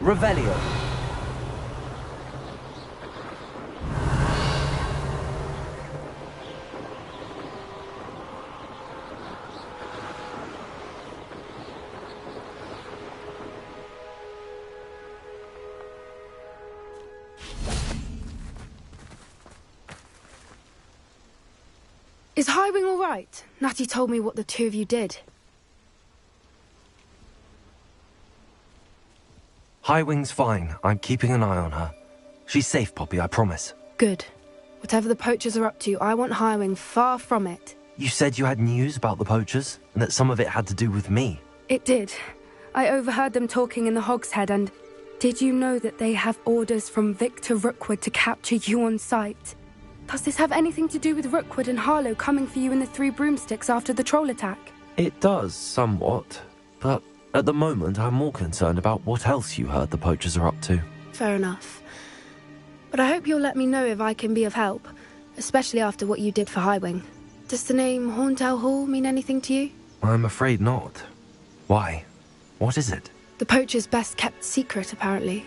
Revelio. Is Highwing all right? Natty told me what the two of you did. Highwing's fine. I'm keeping an eye on her. She's safe, Poppy, I promise. Good. Whatever the poachers are up to, I want Highwing far from it. You said you had news about the poachers, and that some of it had to do with me. It did. I overheard them talking in the Hogshead, and did you know that they have orders from Victor Rookwood to capture you on sight? Does this have anything to do with Rookwood and Harlow coming for you in the Three Broomsticks after the troll attack? It does, somewhat. But at the moment, I'm more concerned about what else you heard the poachers are up to. Fair enough. But I hope you'll let me know if I can be of help, especially after what you did for Highwing. Does the name Horntail Hall mean anything to you? I'm afraid not. Why? What is it? The poachers' best-kept secret, apparently.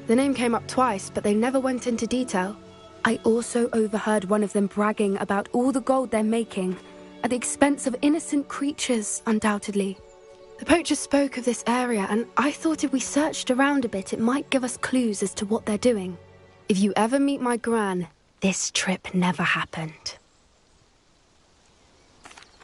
The name came up twice, but they never went into detail. I also overheard one of them bragging about all the gold they're making, at the expense of innocent creatures, undoubtedly. The poachers spoke of this area, and I thought if we searched around a bit, it might give us clues as to what they're doing. If you ever meet my Gran, this trip never happened.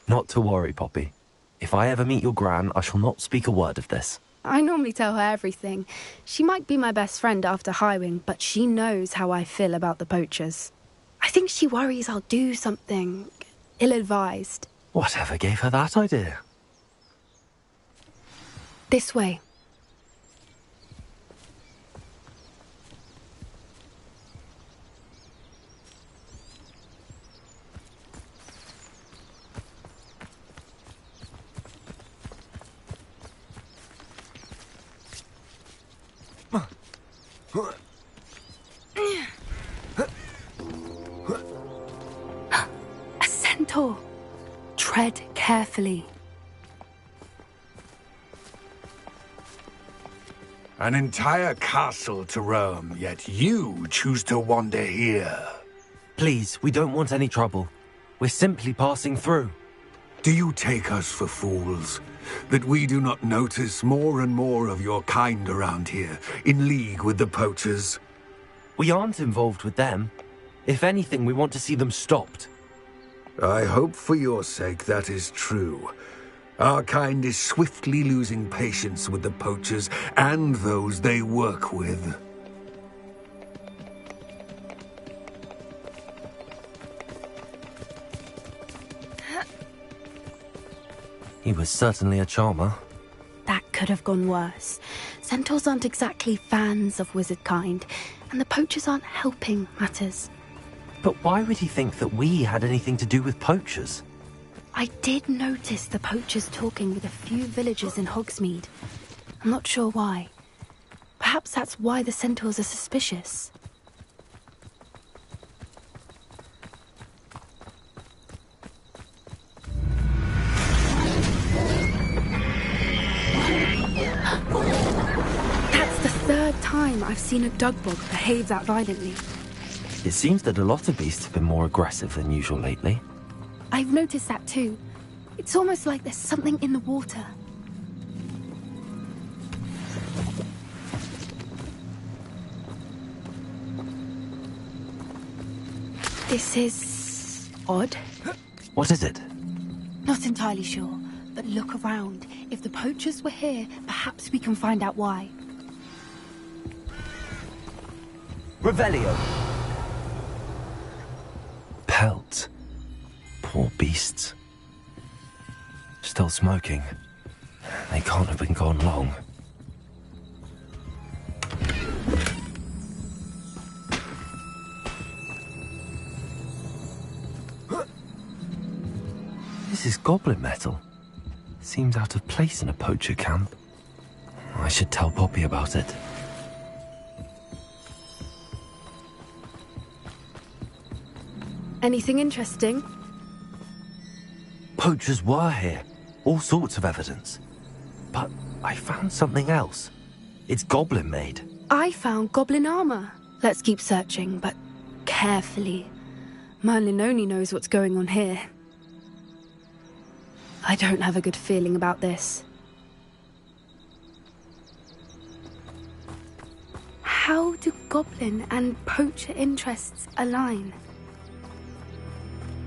Not to worry, Poppy. If I ever meet your Gran, I shall not speak a word of this. I normally tell her everything. She might be my best friend after Highwing, but she knows how I feel about the poachers. I think she worries I'll do something ill-advised. Whatever gave her that idea? This way. A centaur. Tread carefully. An entire castle to roam, yet you choose to wander here. Please, we don't want any trouble. We're simply passing through. Do you take us for fools? That we do not notice more and more of your kind around here, in league with the poachers? We aren't involved with them. If anything, we want to see them stopped. I hope for your sake that is true. Our kind is swiftly losing patience with the poachers and those they work with. He was certainly a charmer. That could have gone worse. Centaurs aren't exactly fans of wizard kind, and the poachers aren't helping matters. But why would he think that we had anything to do with poachers? I did notice the poachers talking with a few villagers in Hogsmeade. I'm not sure why. Perhaps that's why the centaurs are suspicious. That's the third time I've seen a dugbog behave that violently. It seems that a lot of beasts have been more aggressive than usual lately. I've noticed that too. It's almost like there's something in the water. This is odd. What is it? Not entirely sure, but look around. If the poachers were here, perhaps we can find out why. Revelio. Pelt. Poor beasts. Still smoking. They can't have been gone long. This is goblin metal. Seems out of place in a poacher camp. I should tell Poppy about it. Anything interesting? Poachers were here. All sorts of evidence. But I found something else. It's goblin-made. I found goblin armor. Let's keep searching, but carefully. Merlin only knows what's going on here. I don't have a good feeling about this. How do goblin and poacher interests align?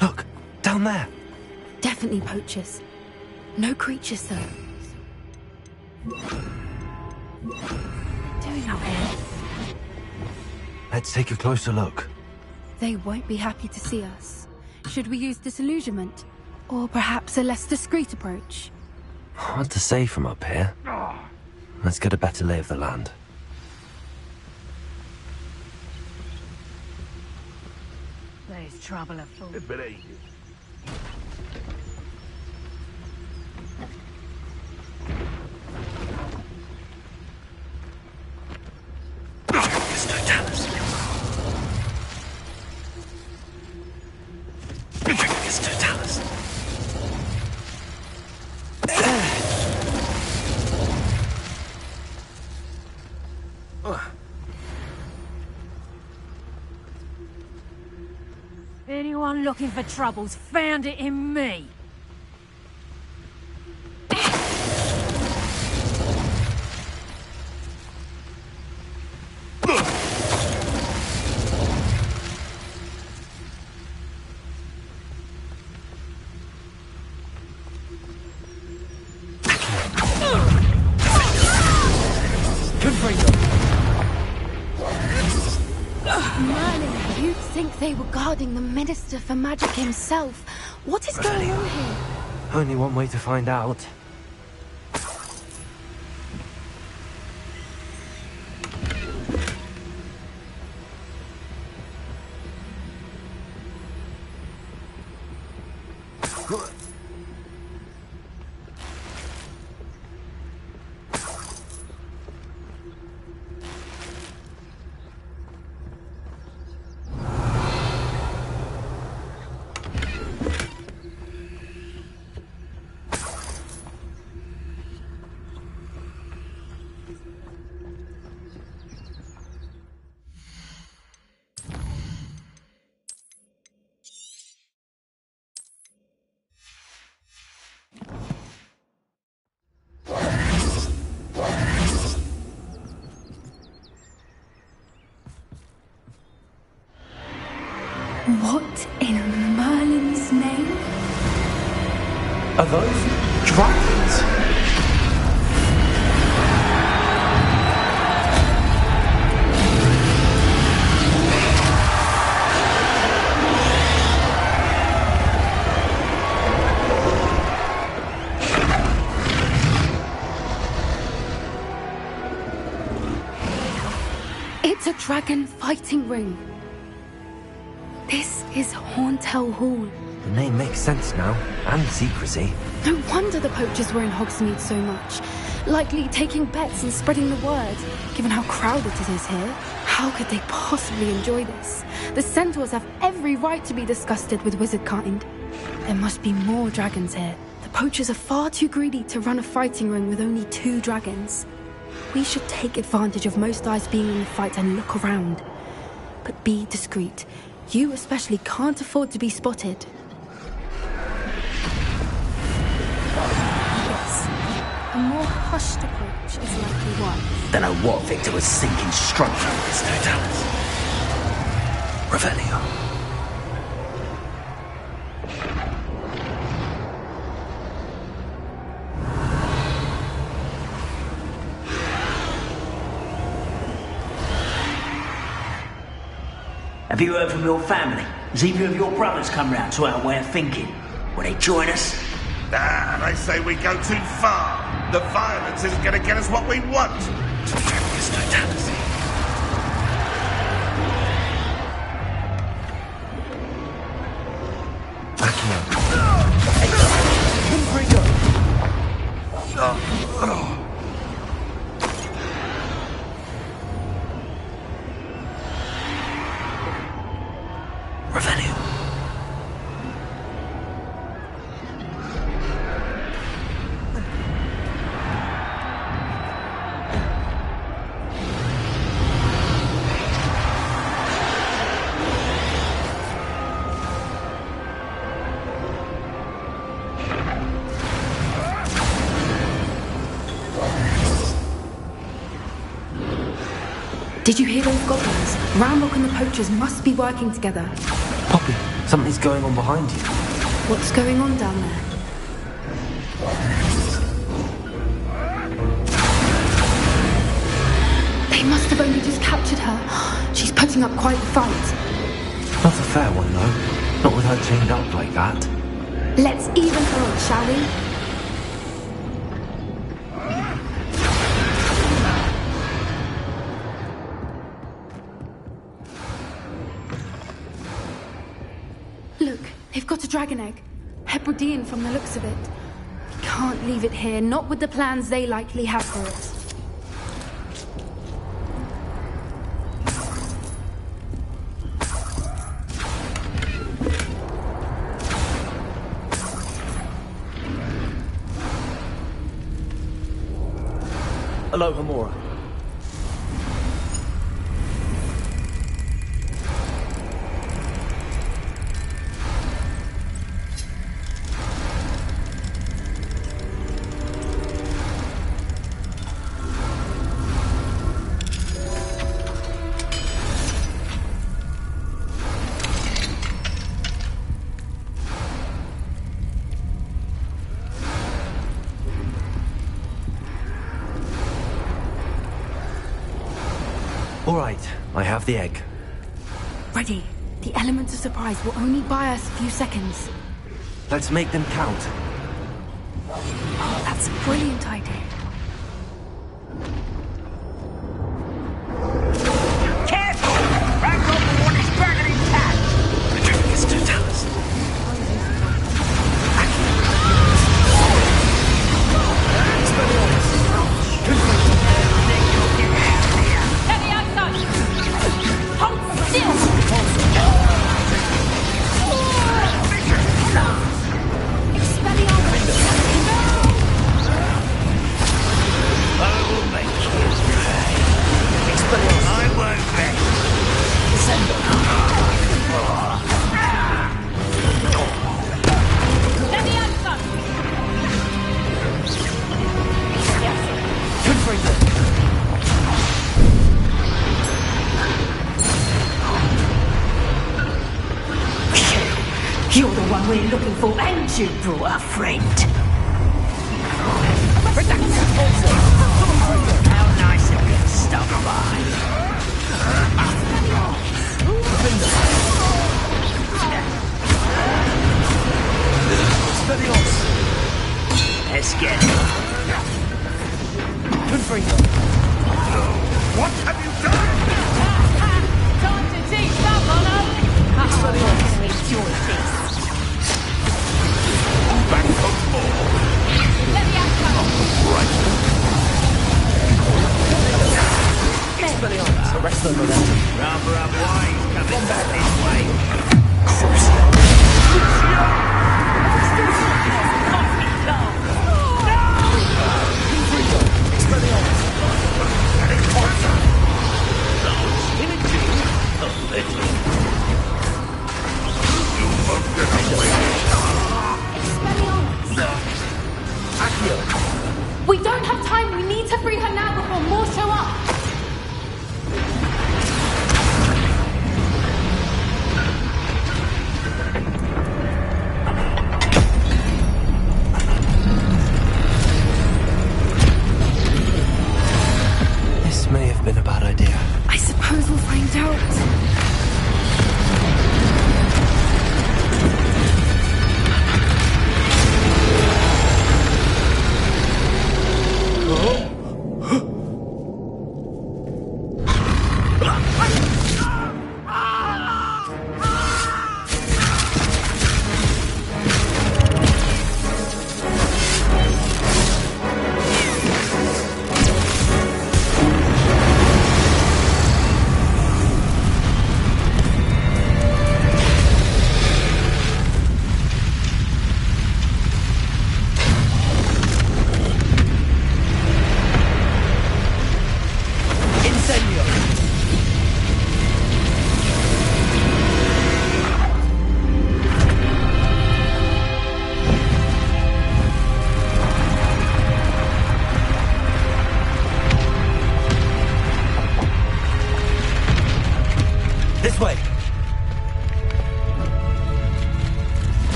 Look, down there. Definitely poachers. No creatures, though. Doing out here? Let's take a closer look. They won't be happy to see us. Should we use disillusionment? Or perhaps a less discreet approach? Hard to say from up here. Let's get a better lay of the land. There's trouble afoot. Anyone looking for trouble's found it in me. Merlin, you'd think they were guarding the Minister for Magic himself. What is going on here? Only one way to find out. What in Merlin's name? Are those dragons? It's a dragon fighting ring. This is Horntail Hall. The name makes sense now, and the secrecy. No wonder the poachers were in Hogsmeade so much. Likely taking bets and spreading the word, given how crowded it is here. How could they possibly enjoy this? The centaurs have every right to be disgusted with wizard kind. There must be more dragons here. The poachers are far too greedy to run a fighting ring with only 2 dragons. We should take advantage of most eyes being in the fight and look around. But be discreet. You especially can't afford to be spotted. Yes, a more hushed approach is likely one. Don't know what Victor was thinking straight from this totality. Revelio. Have you heard from your family? Has either of your brothers come round to our way of thinking? Will they join us? Ah, they say we go too far. The violence isn't going to get us what we want. Revelio. Did you hear those goblins? Ramrock and the poachers must be working together. Poppy, something's going on behind you. What's going on down there? They must have only just captured her. She's putting up quite the fight. Not a fair one, though. Not with her chained up like that. Let's even her up, shall we? Look, they've got a dragon egg. Hebridean from the looks of it. We can't leave it here, not with the plans they likely have for it. Hello, Hamura. All right, I have the egg. Ready. The element of surprise will only buy us a few seconds. Let's make them count. Oh, that's a brilliant idea. Careful! Ravenclaw will want his dragon intact! The dragon is to tell us. You're the one we're looking for, and you brought a friend. How nice of you to stop by. Let's get it. What have you done? Time to teach someone up! It's your face. Back on more. Let me out come! Arrest them, momentum. Rather up wide, coming back this way. We don't have time. We need to free her now before more show up. This may have been a bad idea. I suppose we'll find out.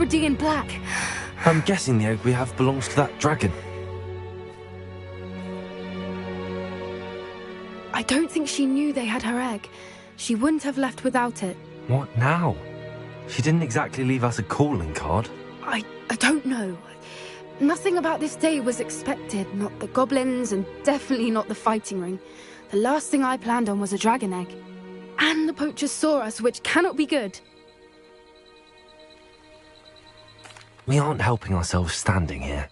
already in black. I'm guessing the egg we have belongs to that dragon. I don't think she knew they had her egg. She wouldn't have left without it. What now? She didn't exactly leave us a calling card. I don't know. Nothing about this day was expected. Not the goblins, and definitely not the fighting ring. The last thing I planned on was a dragon egg. And the poachers saw us, which cannot be good. We aren't helping ourselves standing here.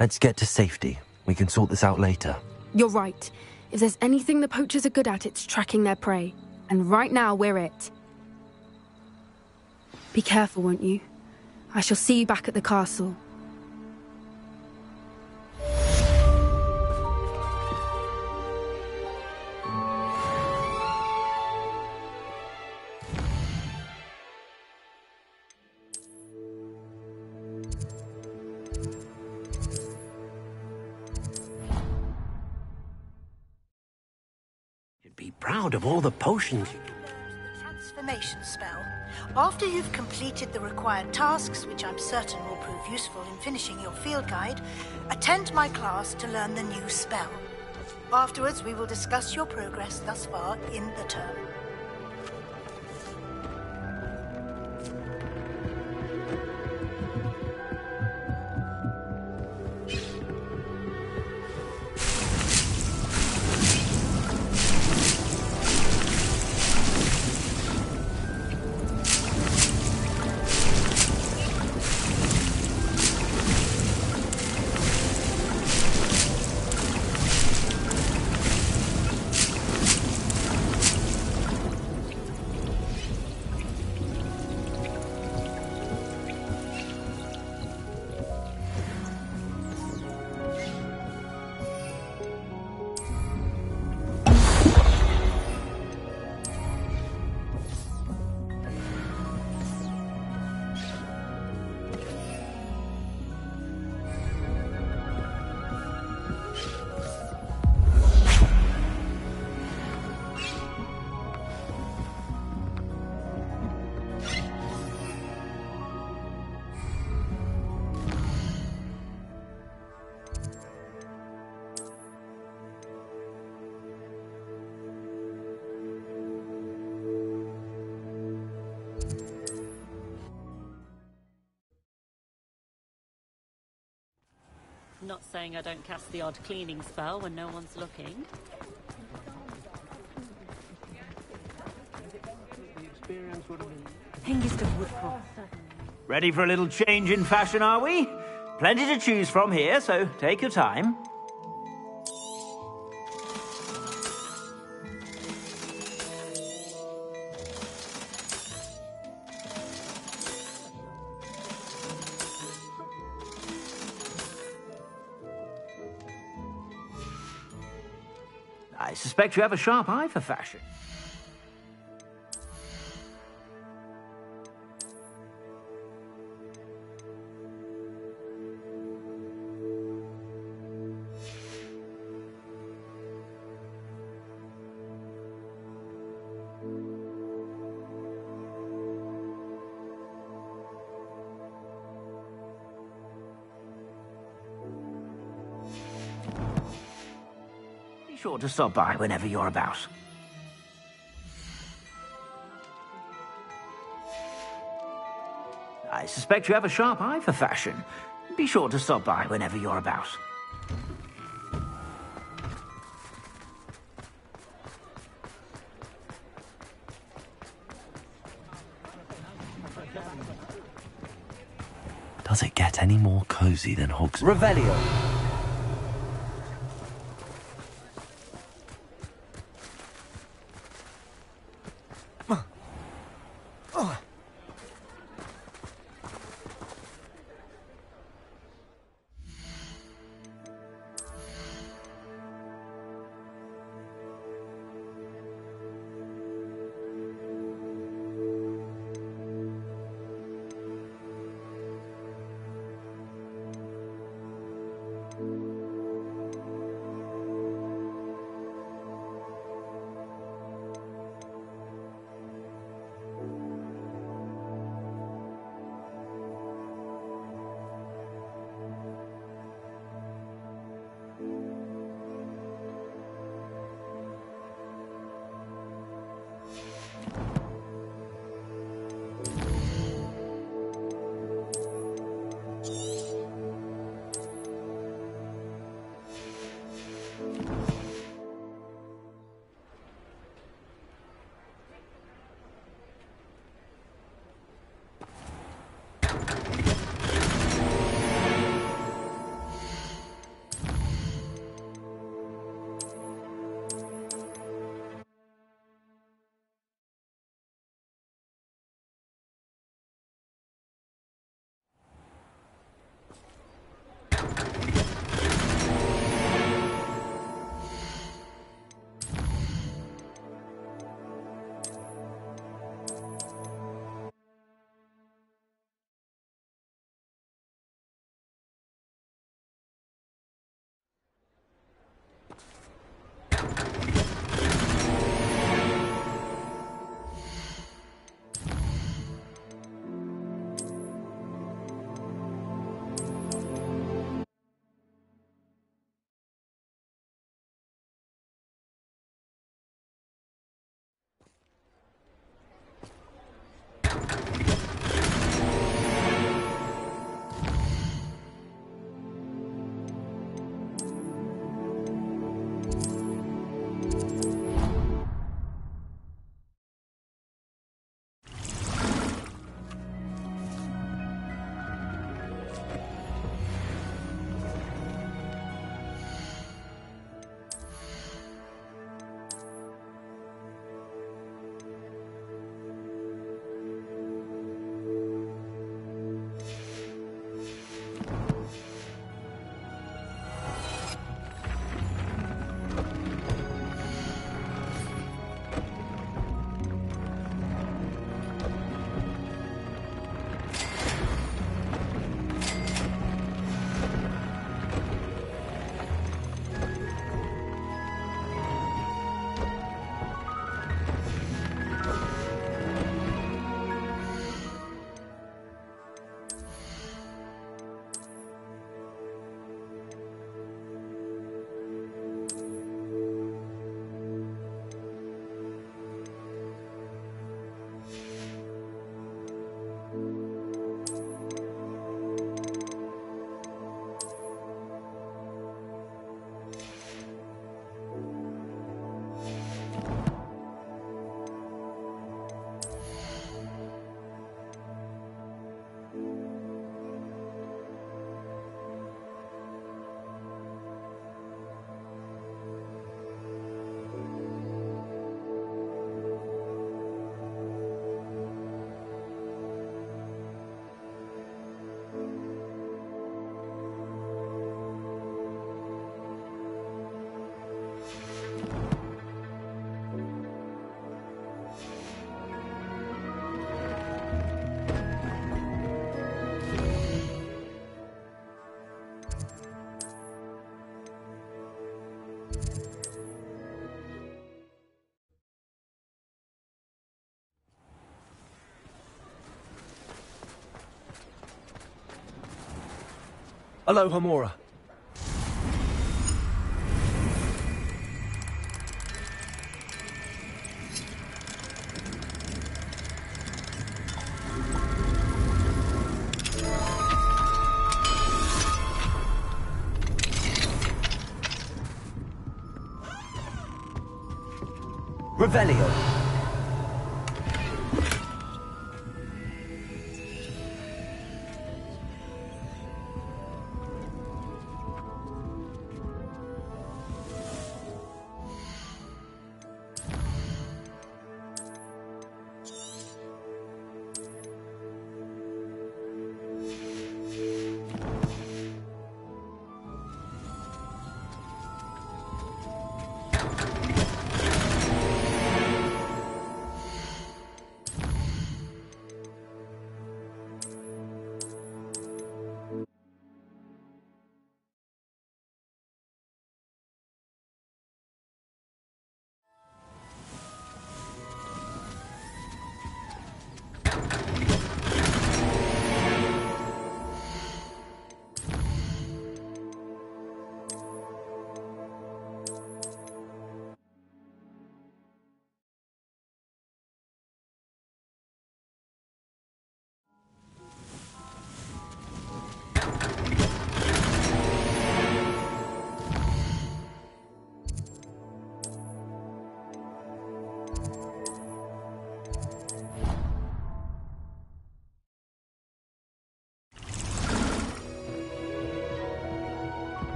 Let's get to safety. We can sort this out later. You're right. If there's anything the poachers are good at, it's tracking their prey. And right now, we're it. Be careful, won't you? I shall see you back at the castle. You'd be proud of all the potions. Transformation spell. After you've completed the required tasks, which I'm certain will prove useful in finishing your field guide, attend my class to learn the new spell. Afterwards, we will discuss your progress thus far in the term. Not saying I don't cast the odd cleaning spell when no one's looking. Ready for a little change in fashion, are we? Plenty to choose from here, so take your time. I suspect you have a sharp eye for fashion. Be sure to stop by whenever you're about. I suspect you have a sharp eye for fashion. Be sure to stop by whenever you're about. Does it get any more cozy than Hogsmeade? Revelio. Aloha, Mora. Revelio.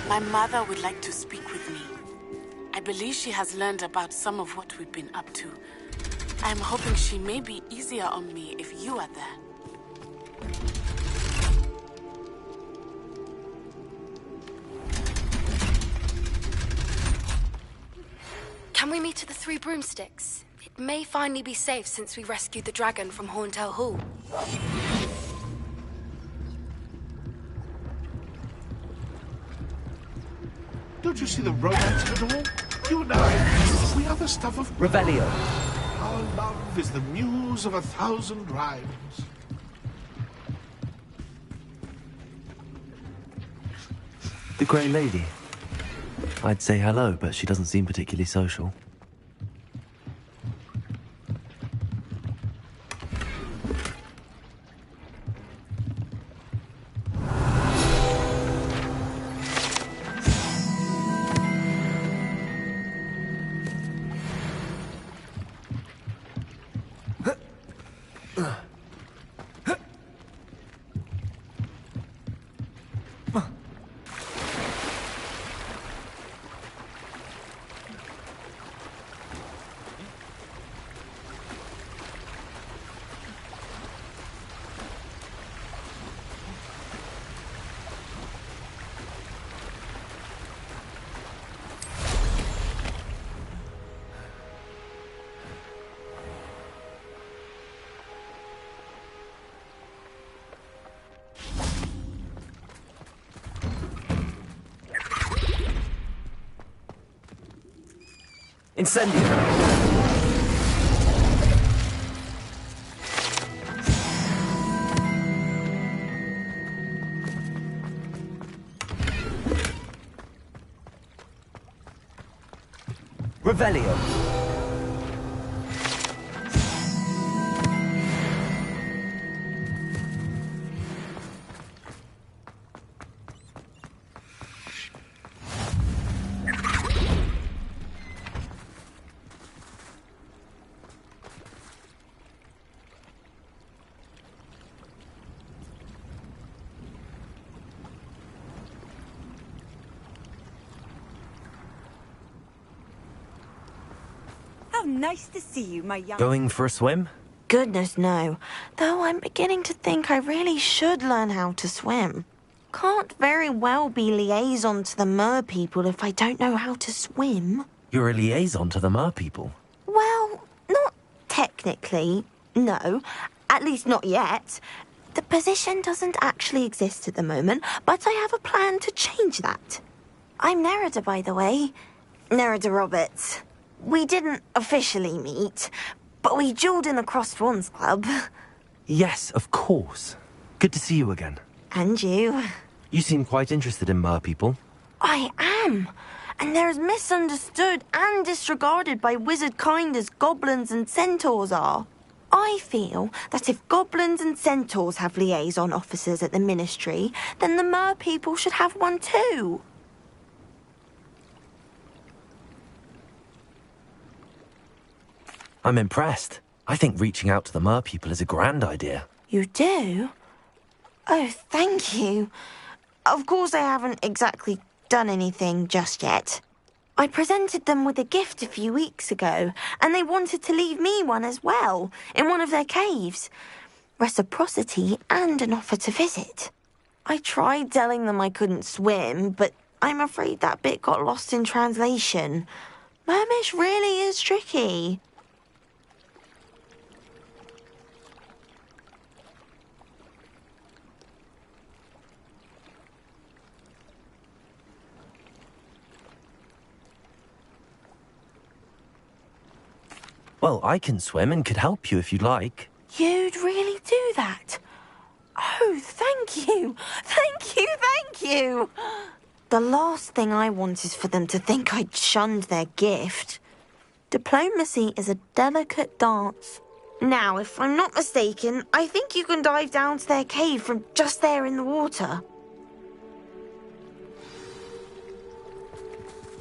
My mother would like to speak with me. I believe she has learned about some of what we've been up to. I am hoping she may be easier on me if you are there. Can we meet at the Three Broomsticks? It may finally be safe since we rescued the dragon from Horntail Hall. Don't you see the romance of it all? You and I, we are the stuff of... Revelio. Our love is the muse of 1,000 rhymes. The Grey Lady. I'd say hello, but she doesn't seem particularly social. Incendio! Revelio. Nice to see you, my young... Going for a swim? Goodness, no. Though I'm beginning to think I really should learn how to swim. Can't very well be liaison to the mer people if I don't know how to swim. You're a liaison to the mer people? Well, not technically, no. At least not yet. The position doesn't actually exist at the moment, but I have a plan to change that. I'm Nerida, by the way. Nerida Roberts. We didn't officially meet, but we duelled in the Crossed Wands Club. Yes, of course. Good to see you again. And you. You seem quite interested in mer people. I am. And they're as misunderstood and disregarded by wizard kind as goblins and centaurs are. I feel that if goblins and centaurs have liaison officers at the Ministry, then the mer people should have one too. I'm impressed. I think reaching out to the mer people is a grand idea. You do? Oh, thank you. Of course I haven't exactly done anything just yet. I presented them with a gift a few weeks ago, and they wanted to leave me one as well, in one of their caves. Reciprocity and an offer to visit. I tried telling them I couldn't swim, but I'm afraid that bit got lost in translation. Mermish really is tricky. Well, I can swim and could help you if you'd like. You'd really do that? Oh, thank you! Thank you, thank you! The last thing I want is for them to think I'd shunned their gift. Diplomacy is a delicate dance. Now, if I'm not mistaken, I think you can dive down to their cave from just there in the water.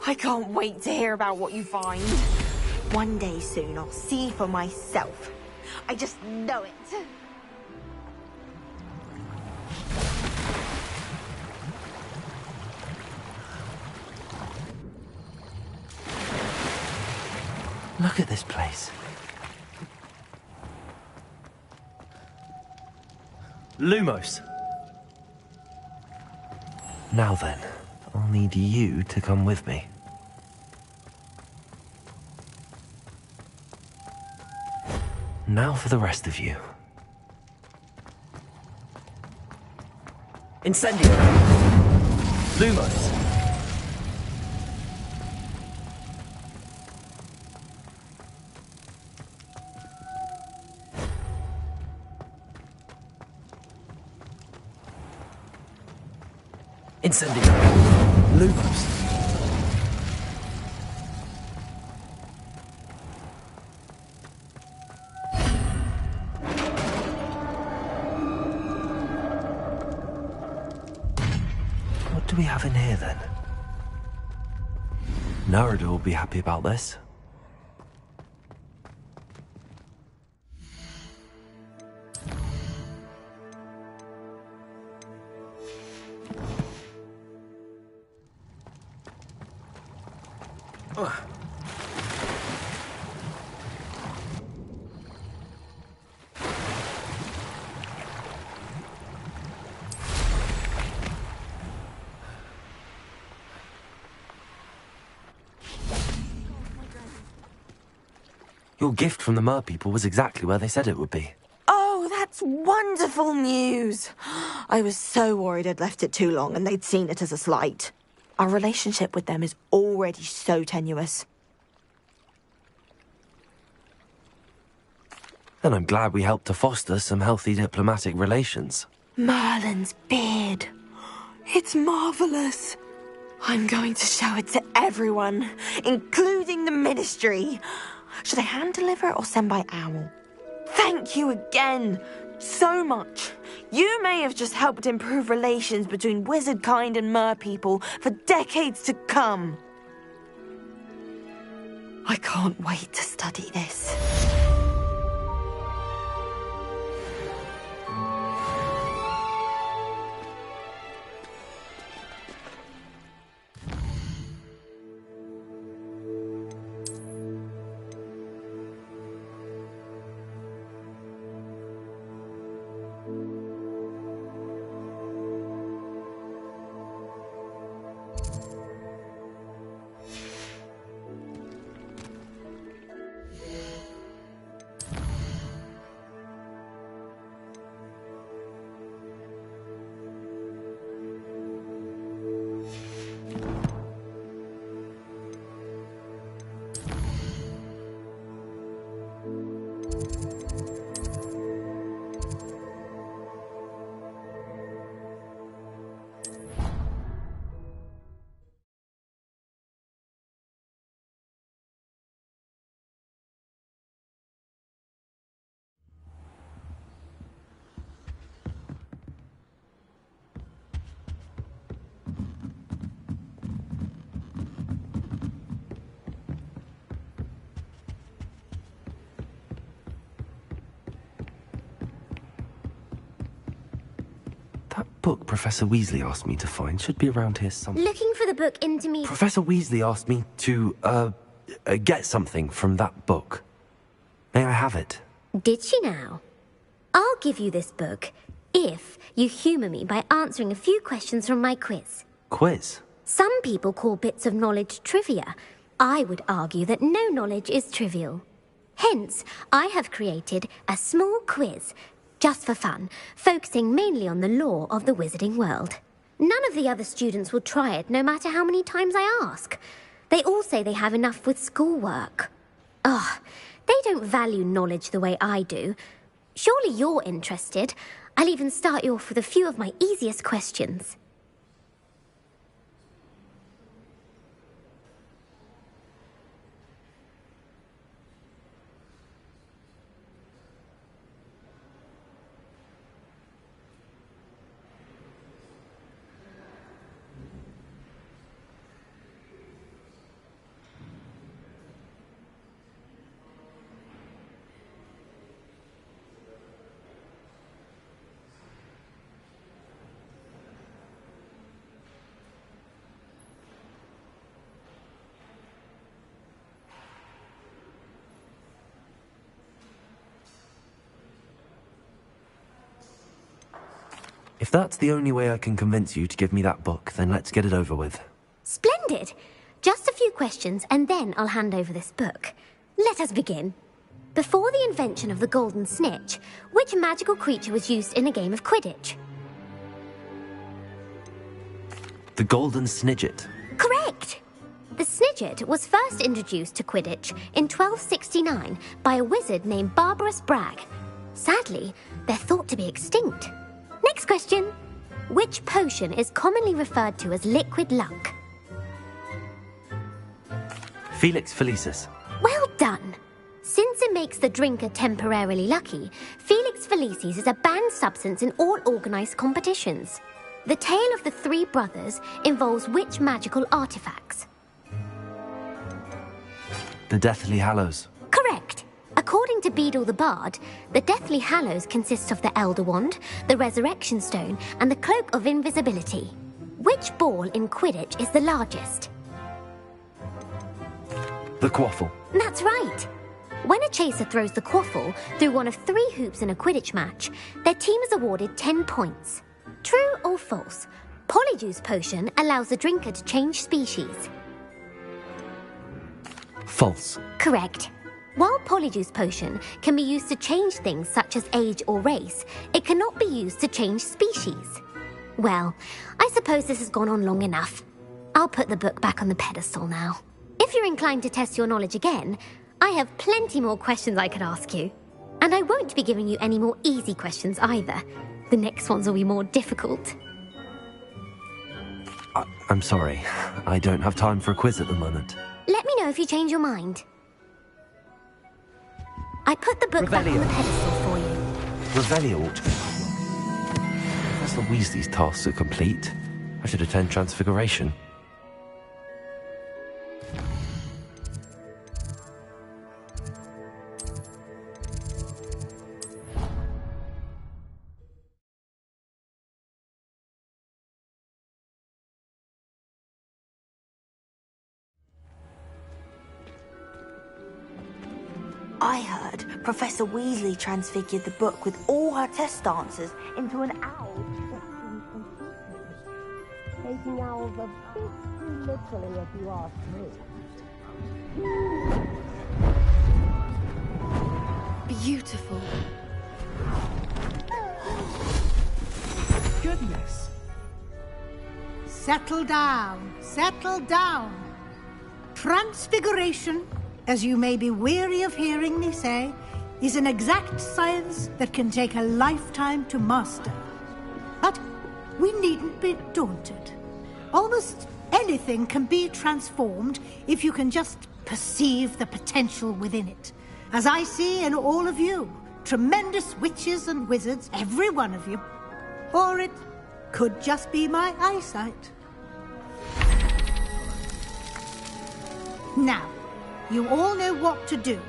I can't wait to hear about what you find. One day soon, I'll see for myself. I just know it. Look at this place. Lumos. Now then, I'll need you to come with me. Now for the rest of you. Incendio! Lumos! Incendio! Lumos! What do we have in here, then? Nerida will be happy about this. Your gift from the mer people was exactly where they said it would be. Oh, that's wonderful news. I was so worried I'd left it too long and they'd seen it as a slight. Our relationship with them is already so tenuous. And I'm glad we helped to foster some healthy diplomatic relations. Merlin's beard. It's marvellous. I'm going to show it to everyone, including the Ministry. Should I hand deliver it or send by owl? Thank you again so much. You may have just helped improve relations between wizard kind and mer people for decades to come. I can't wait to study this. That book Professor Weasley asked me to find should be around here somewhere. Looking for the book Intermediate... Professor Weasley asked me to, get something from that book. May I have it? Did she now? I'll give you this book if you humour me by answering a few questions from my quiz. Quiz? Some people call bits of knowledge trivia. I would argue that no knowledge is trivial. Hence, I have created a small quiz, just for fun, focusing mainly on the lore of the wizarding world. None of the other students will try it, no matter how many times I ask. They all say they have enough with schoolwork. Ugh, they don't value knowledge the way I do. Surely you're interested. I'll even start you off with a few of my easiest questions. If that's the only way I can convince you to give me that book, then let's get it over with. Splendid! Just a few questions, and then I'll hand over this book. Let us begin. Before the invention of the golden snitch, which magical creature was used in a game of Quidditch? The golden snidget. Correct! The snidget was first introduced to Quidditch in 1269 by a wizard named Barbarous Bragg. Sadly, they're thought to be extinct. Next question. Which potion is commonly referred to as liquid luck? Felix Felicis. Well done. Since it makes the drinker temporarily lucky, Felix Felicis is a banned substance in all organised competitions. The tale of the three brothers involves which magical artifacts? The Deathly Hallows. Correct. According to Beedle the Bard, the Deathly Hallows consists of the Elder Wand, the Resurrection Stone, and the Cloak of Invisibility. Which ball in Quidditch is the largest? The Quaffle. That's right. When a chaser throws the quaffle through one of 3 hoops in a Quidditch match, their team is awarded 10 points. True or false? Polyjuice Potion allows the drinker to change species. False. Correct. While Polyjuice Potion can be used to change things such as age or race, it cannot be used to change species. Well, I suppose this has gone on long enough. I'll put the book back on the pedestal now. If you're inclined to test your knowledge again, I have plenty more questions I could ask you. And I won't be giving you any more easy questions either. The next ones will be more difficult. I'm sorry. I don't have time for a quiz at the moment. Let me know if you change your mind. I put the book back on the pedestal for you. Revelio ought to be... Professor Weasley's tasks are complete. I should attend Transfiguration. I heard Professor Weasley transfigured the book with all her test answers into an owl. Taking owls a bit too literally, if you ask me. Beautiful. Goodness. Settle down. Settle down. Transfiguration, as you may be weary of hearing me say, is an exact science that can take a lifetime to master. But we needn't be daunted. Almost anything can be transformed if you can just perceive the potential within it. As I see in all of you, tremendous witches and wizards, every one of you. Or it could just be my eyesight. Now, you all know what to do.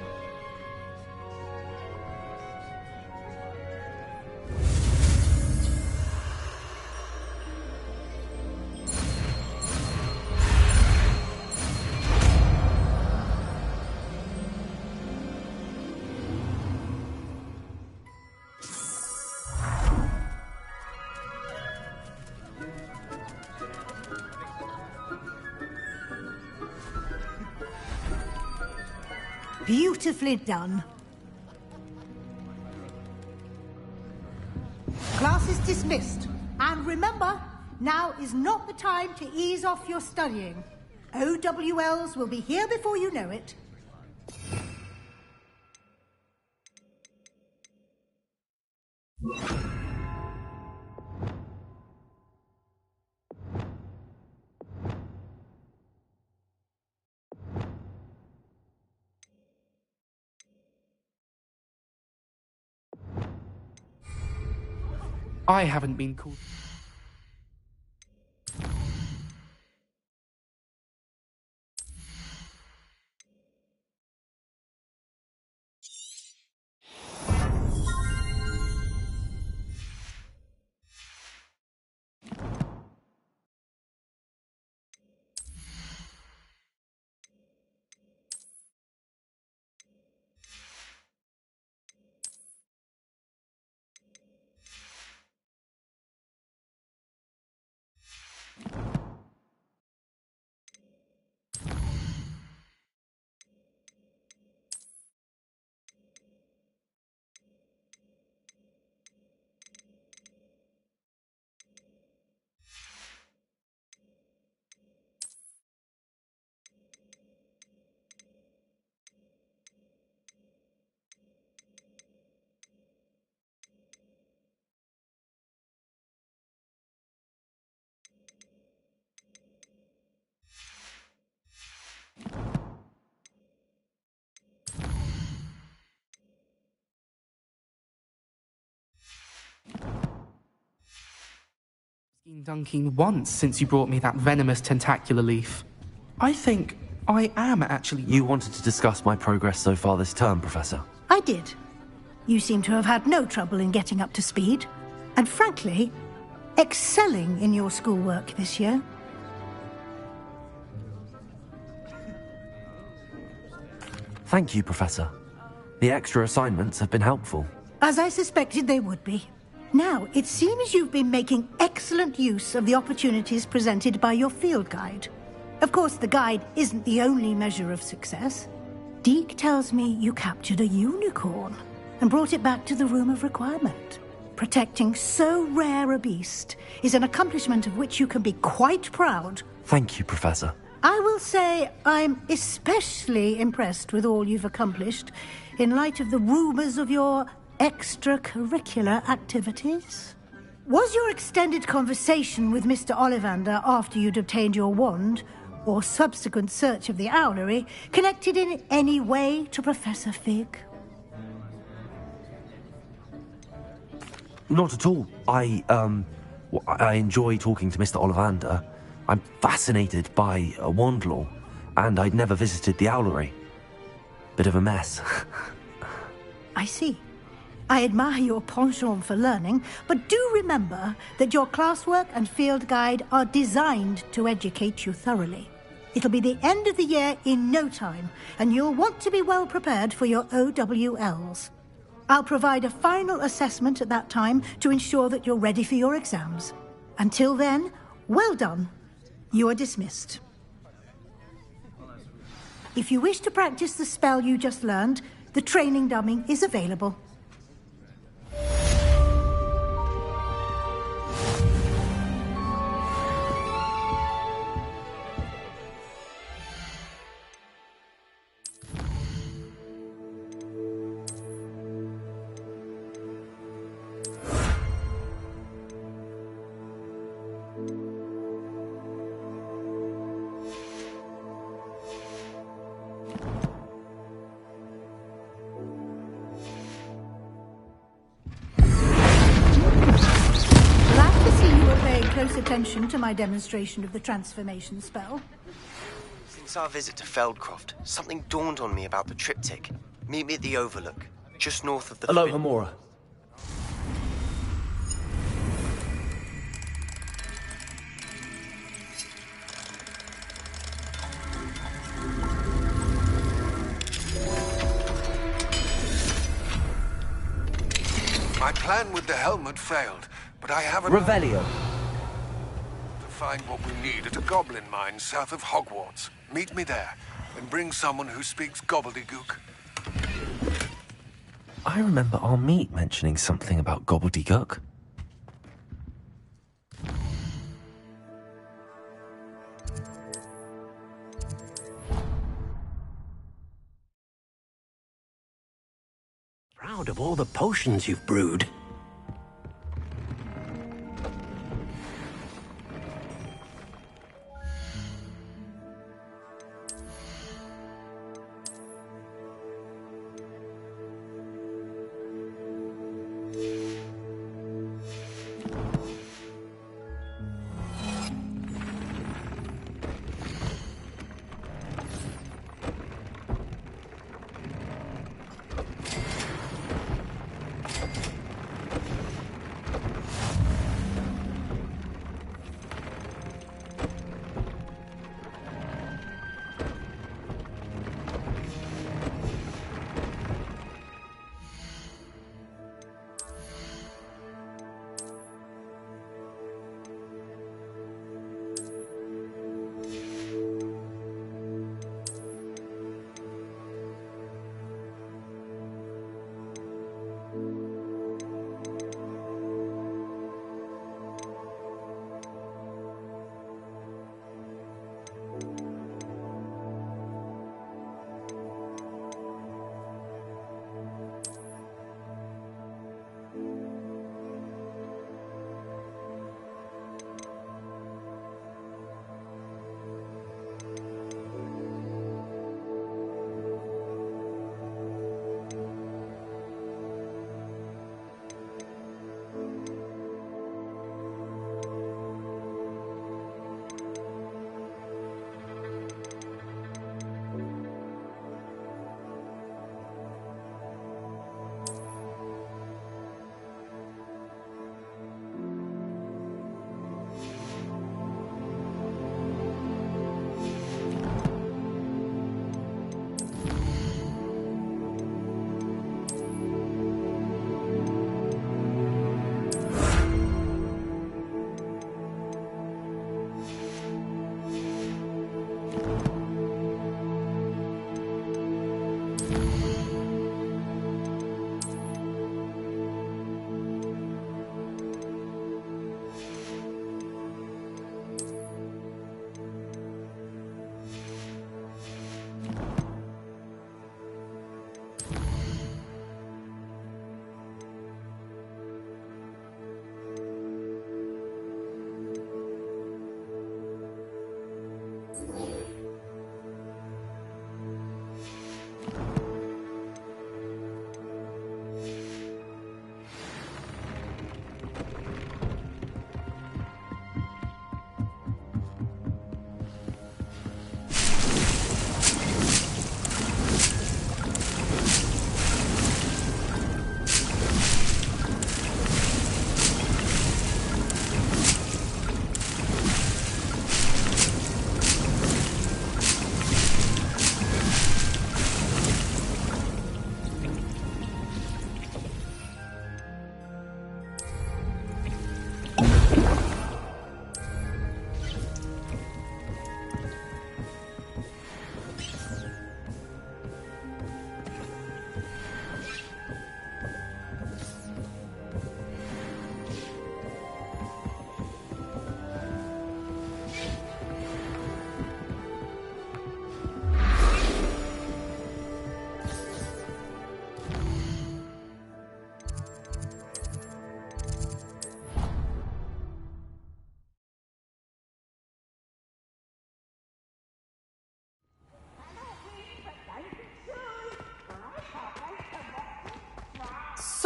Beautifully done. Class is dismissed. And remember, now is not the time to ease off your studying. OWLs will be here before you know it. I haven't been called. Dunking once since you brought me that venomous tentacular leaf. I think I am actually... You wanted to discuss my progress so far this term, Professor? I did. You seem to have had no trouble in getting up to speed. And frankly, excelling in your schoolwork this year. Thank you, Professor. The extra assignments have been helpful. As I suspected they would be. Now, it seems you've been making excellent use of the opportunities presented by your field guide. Of course, the guide isn't the only measure of success. Deke tells me you captured a unicorn and brought it back to the Room of Requirement. Protecting so rare a beast is an accomplishment of which you can be quite proud. Thank you, Professor. I will say I'm especially impressed with all you've accomplished in light of the rumours of your extracurricular activities. Was your extended conversation with Mr. Ollivander after you'd obtained your wand, or subsequent search of the owlery, connected in any way to Professor Fig? Not at all. I enjoy talking to Mr. Ollivander. I'm fascinated by wand law, and I'd never visited the owlery. Bit of a mess. I see. I admire your penchant for learning, but do remember that your classwork and field guide are designed to educate you thoroughly. It'll be the end of the year in no time, and you'll want to be well prepared for your OWLs. I'll provide a final assessment at that time to ensure that you're ready for your exams. Until then, well done. You are dismissed. If you wish to practice the spell you just learned, the training dummy is available. Close attention to my demonstration of the transformation spell. Since our visit to Feldcroft, something dawned on me about the triptych. Meet me at the Overlook, just north of the... Hello, Hamura. My plan with the helmet failed, but I have a... Revelio. Find what we need at a goblin mine south of Hogwarts. Meet me there, and bring someone who speaks gobbledygook. I remember our meet mentioning something about gobbledygook. Proud of all the potions you've brewed.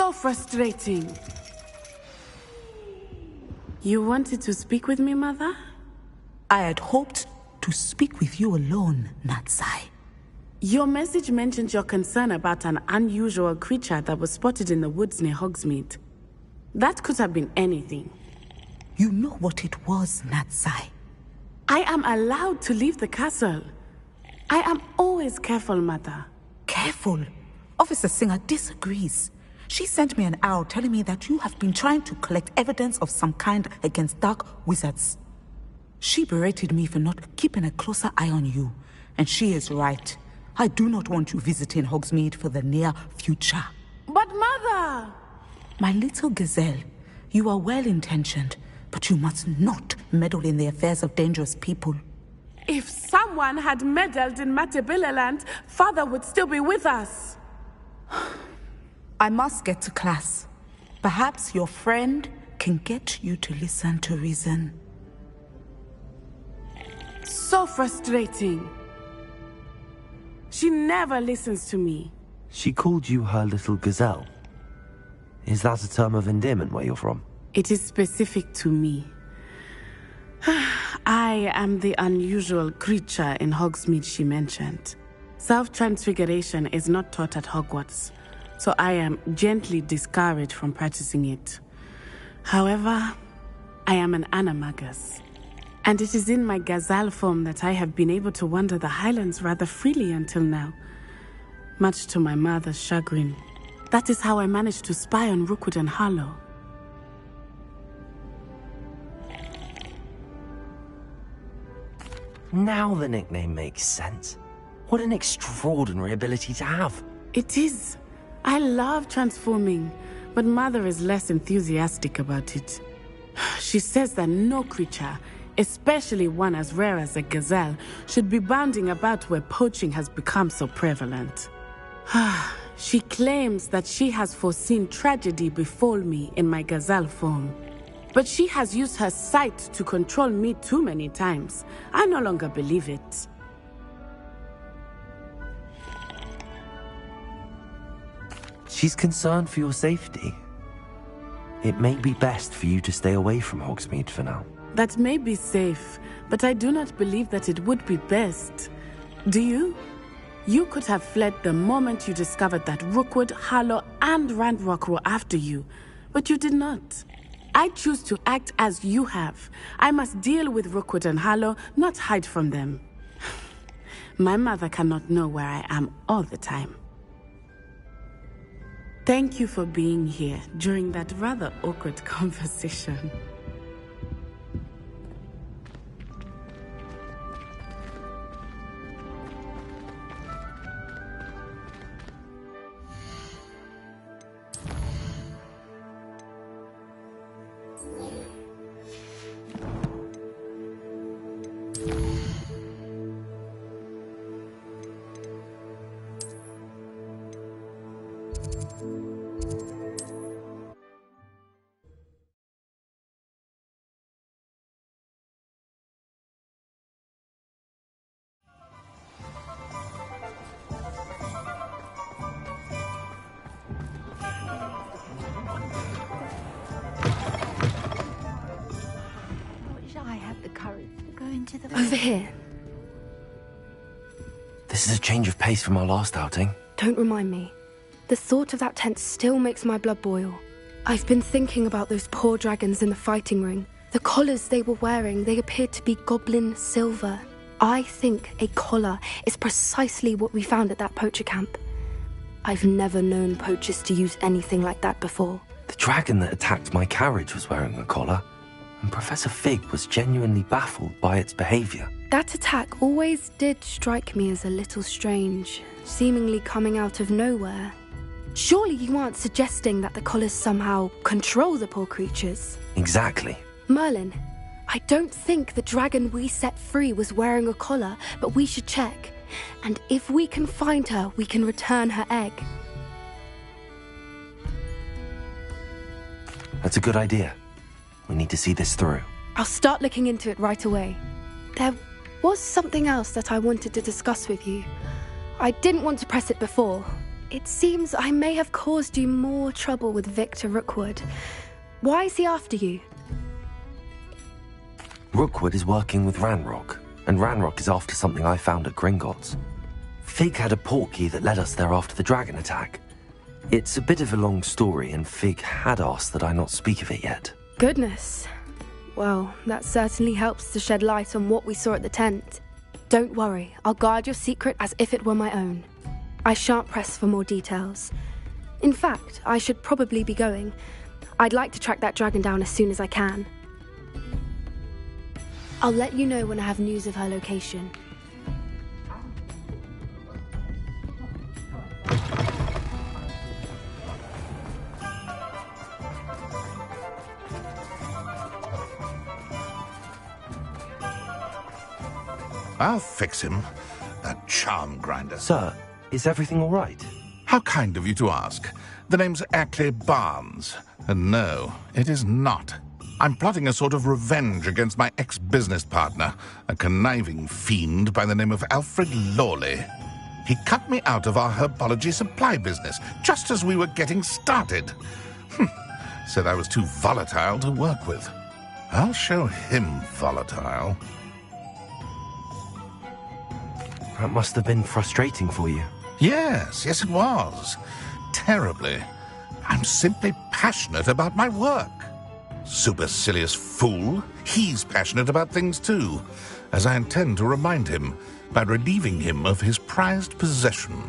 So frustrating. You wanted to speak with me, Mother? I had hoped to speak with you alone, Natsai. Your message mentioned your concern about an unusual creature that was spotted in the woods near Hogsmeade. That could have been anything. You know what it was, Natsai. I am allowed to leave the castle. I am always careful, Mother. Careful? Officer Singer disagrees. She sent me an owl telling me that you have been trying to collect evidence of some kind against dark wizards. She berated me for not keeping a closer eye on you, and she is right. I do not want you visiting Hogsmeade for the near future. But Mother! My little gazelle, you are well-intentioned, but you must not meddle in the affairs of dangerous people. If someone had meddled in Matabeleland, Father would still be with us. I must get to class. Perhaps your friend can get you to listen to reason. So frustrating. She never listens to me. She called you her little gazelle. Is that a term of endearment where you're from? It is specific to me. I am the unusual creature in Hogsmeade she mentioned. Self-transfiguration is not taught at Hogwarts, so I am gently discouraged from practicing it. However, I am an animagus, and it is in my gazelle form that I have been able to wander the Highlands rather freely until now, much to my mother's chagrin. That is how I managed to spy on Rookwood and Harlow. Now the nickname makes sense. What an extraordinary ability to have. It is. I love transforming, but Mother is less enthusiastic about it. She says that no creature, especially one as rare as a gazelle, should be bounding about where poaching has become so prevalent. She claims that she has foreseen tragedy befall me in my gazelle form. But she has used her sight to control me too many times. I no longer believe it. She's concerned for your safety. It may be best for you to stay away from Hogsmeade for now. That may be safe, but I do not believe that it would be best. Do you? You could have fled the moment you discovered that Rookwood, Harlow, and Ranrock were after you, but you did not. I choose to act as you have. I must deal with Rookwood and Harlow, not hide from them. My mother cannot know where I am all the time. Thank you for being here during that rather awkward conversation. Over here. This is a change of pace from our last outing. Don't remind me. The thought of that tent still makes my blood boil. I've been thinking about those poor dragons in the fighting ring. The collars they were wearing, they appeared to be goblin silver. I think a collar is precisely what we found at that poacher camp. I've never known poachers to use anything like that before. The dragon that attacked my carriage was wearing a collar, and Professor Fig was genuinely baffled by its behavior. That attack always did strike me as a little strange, seemingly coming out of nowhere. Surely you aren't suggesting that the collars somehow control the poor creatures? Exactly. Merlin, I don't think the dragon we set free was wearing a collar, but we should check. And if we can find her, we can return her egg. That's a good idea. We need to see this through. I'll start looking into it right away. There was something else that I wanted to discuss with you. I didn't want to press it before, It seems I may have caused you more trouble with Victor Rookwood. Why is he after you? Rookwood is working with Ranrock, and Ranrock is after something I found at Gringotts. Fig had a portkey that led us there after the dragon attack. It's a bit of a long story, and Fig had asked that I not speak of it yet. Goodness. Well, that certainly helps to shed light on what we saw at the tent. Don't worry, I'll guard your secret as if it were my own. I shan't press for more details. In fact, I should probably be going. I'd like to track that dragon down as soon as I can. I'll let you know when I have news of her location. I'll fix him. That charm grinder. Sir, is everything all right? How kind of you to ask. The name's Ackley Barnes. And no, it is not. I'm plotting a sort of revenge against my ex-business partner, a conniving fiend by the name of Alfred Lawley. He cut me out of our herbology supply business, just as we were getting started. Said I was too volatile to work with. I'll show him volatile. That must have been frustrating for you. Yes, it was. Terribly. I'm simply passionate about my work. Supercilious fool. He's passionate about things too, as I intend to remind him by relieving him of his prized possession.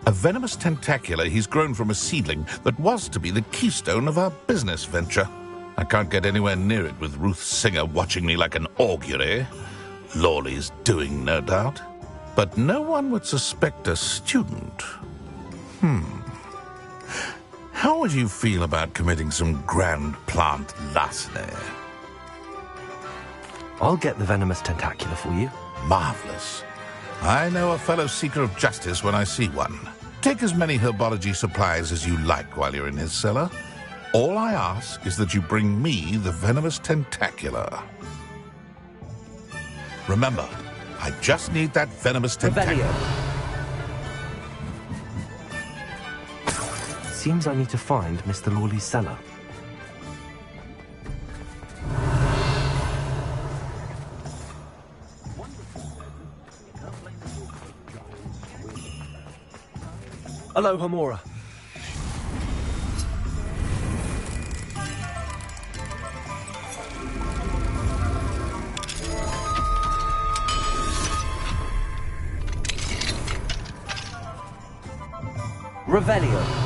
A venomous tentacula he's grown from a seedling that was to be the keystone of our business venture. I can't get anywhere near it with Ruth Singer watching me like an augury. Lawley's doing, no doubt. But no one would suspect a student. How would you feel about committing some grand plant larceny? I'll get the venomous tentacula for you. Marvelous. I know a fellow seeker of justice when I see one. Take as many herbology supplies as you like while you're in his cellar. All I ask is that you bring me the venomous tentacula. Remember, I just need that venomous tentacula. Seems I need to find Mr. Lawley's cellar. Hello, Hamora. Revelio.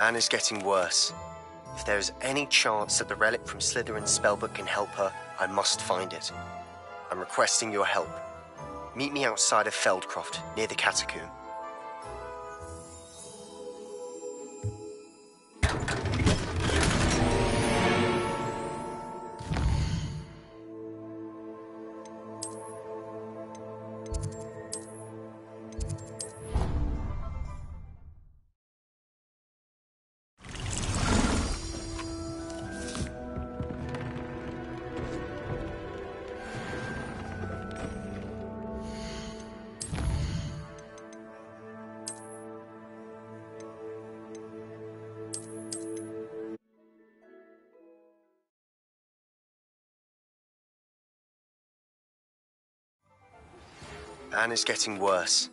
Anne is getting worse. If there is any chance that the relic from Slytherin's spellbook can help her, I must find it. I'm requesting your help. Meet me outside of Feldcroft, near the catacomb. Anne is getting worse.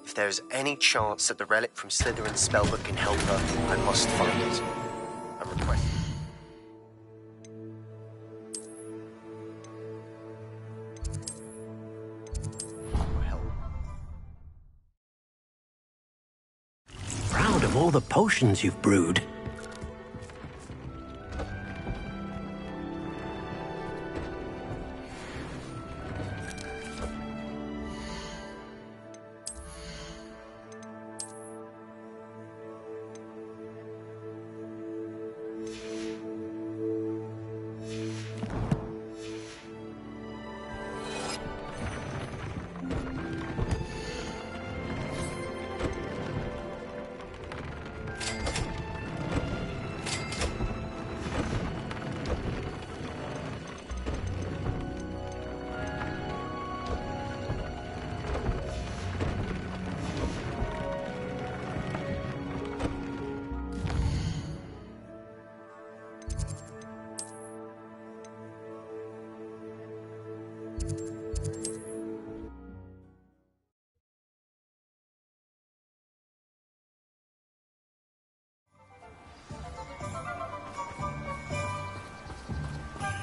If there is any chance that the relic from Slytherin's spellbook can help her, I must find it. I'm requesting. Your help. Proud of all the potions you've brewed.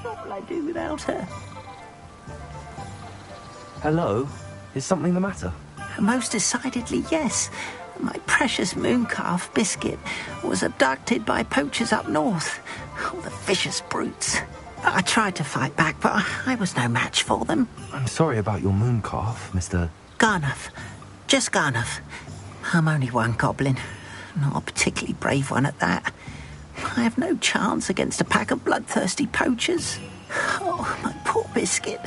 What will I do without her? Hello? Is something the matter? Most decidedly, yes. My precious mooncalf biscuit was abducted by poachers up north. Oh, the vicious brutes. I tried to fight back, but I was no match for them. I'm sorry about your mooncalf, Mr. Garnuff. Just Garnuff. I'm only one goblin. Not a particularly brave one at that. I have no chance against a pack of bloodthirsty poachers. Oh, my poor biscuit.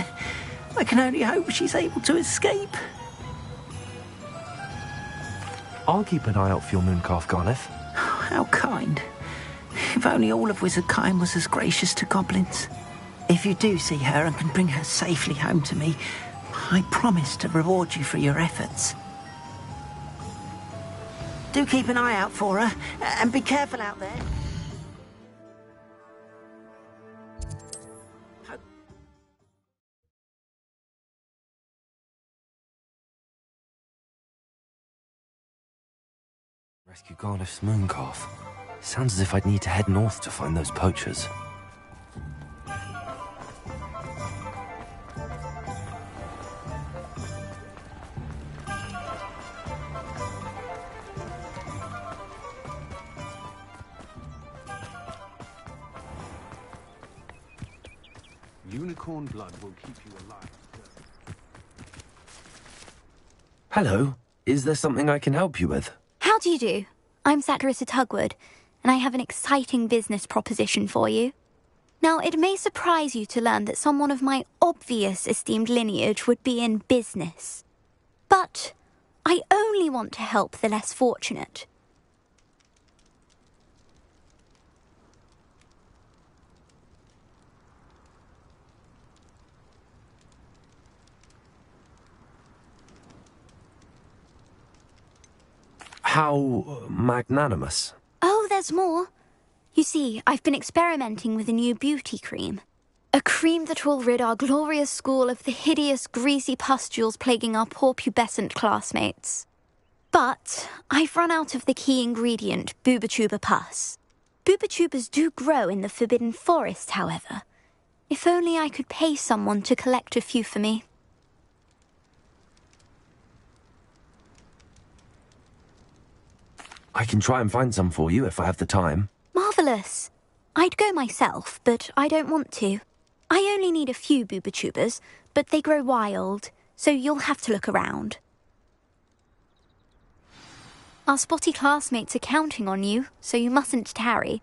I can only hope she's able to escape. I'll keep an eye out for your mooncalf, Garniff. Oh, how kind. If only all of Wizardkind was as gracious to goblins. If you do see her and can bring her safely home to me, I promise to reward you for your efforts. Do keep an eye out for her, and be careful out there. Rescue Garniff's mooncalf. Sounds as if I'd need to head north to find those poachers. Unicorn blood will keep you alive. Hello. Is there something I can help you with? How do you do? I'm Satirissa Tugwood, and I have an exciting business proposition for you. Now, it may surprise you to learn that someone of my obvious esteemed lineage would be in business. But I only want to help the less fortunate. How magnanimous. Oh, there's more. You see, I've been experimenting with a new beauty cream. A cream that will rid our glorious school of the hideous, greasy pustules plaguing our poor pubescent classmates. But I've run out of the key ingredient, Booba-Tuba pus. Booba-Tubas do grow in the Forbidden Forest, however. If only I could pay someone to collect a few for me. I can try and find some for you if I have the time. Marvellous. I'd go myself, but I don't want to. I only need a few boobatubers, but they grow wild, so you'll have to look around. Our spotty classmates are counting on you, so you mustn't tarry.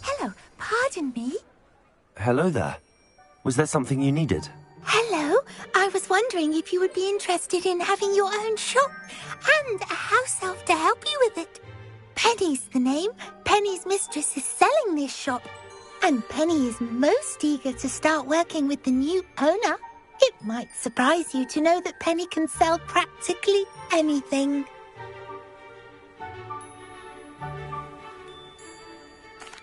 Hello, pardon me. Hello there. Was there something you needed? Hello, I was wondering if you would be interested in having your own shop and a house elf to help you with it. Penny's the name. Penny's mistress is selling this shop, and Penny is most eager to start working with the new owner. It might surprise you to know that Penny can sell practically anything.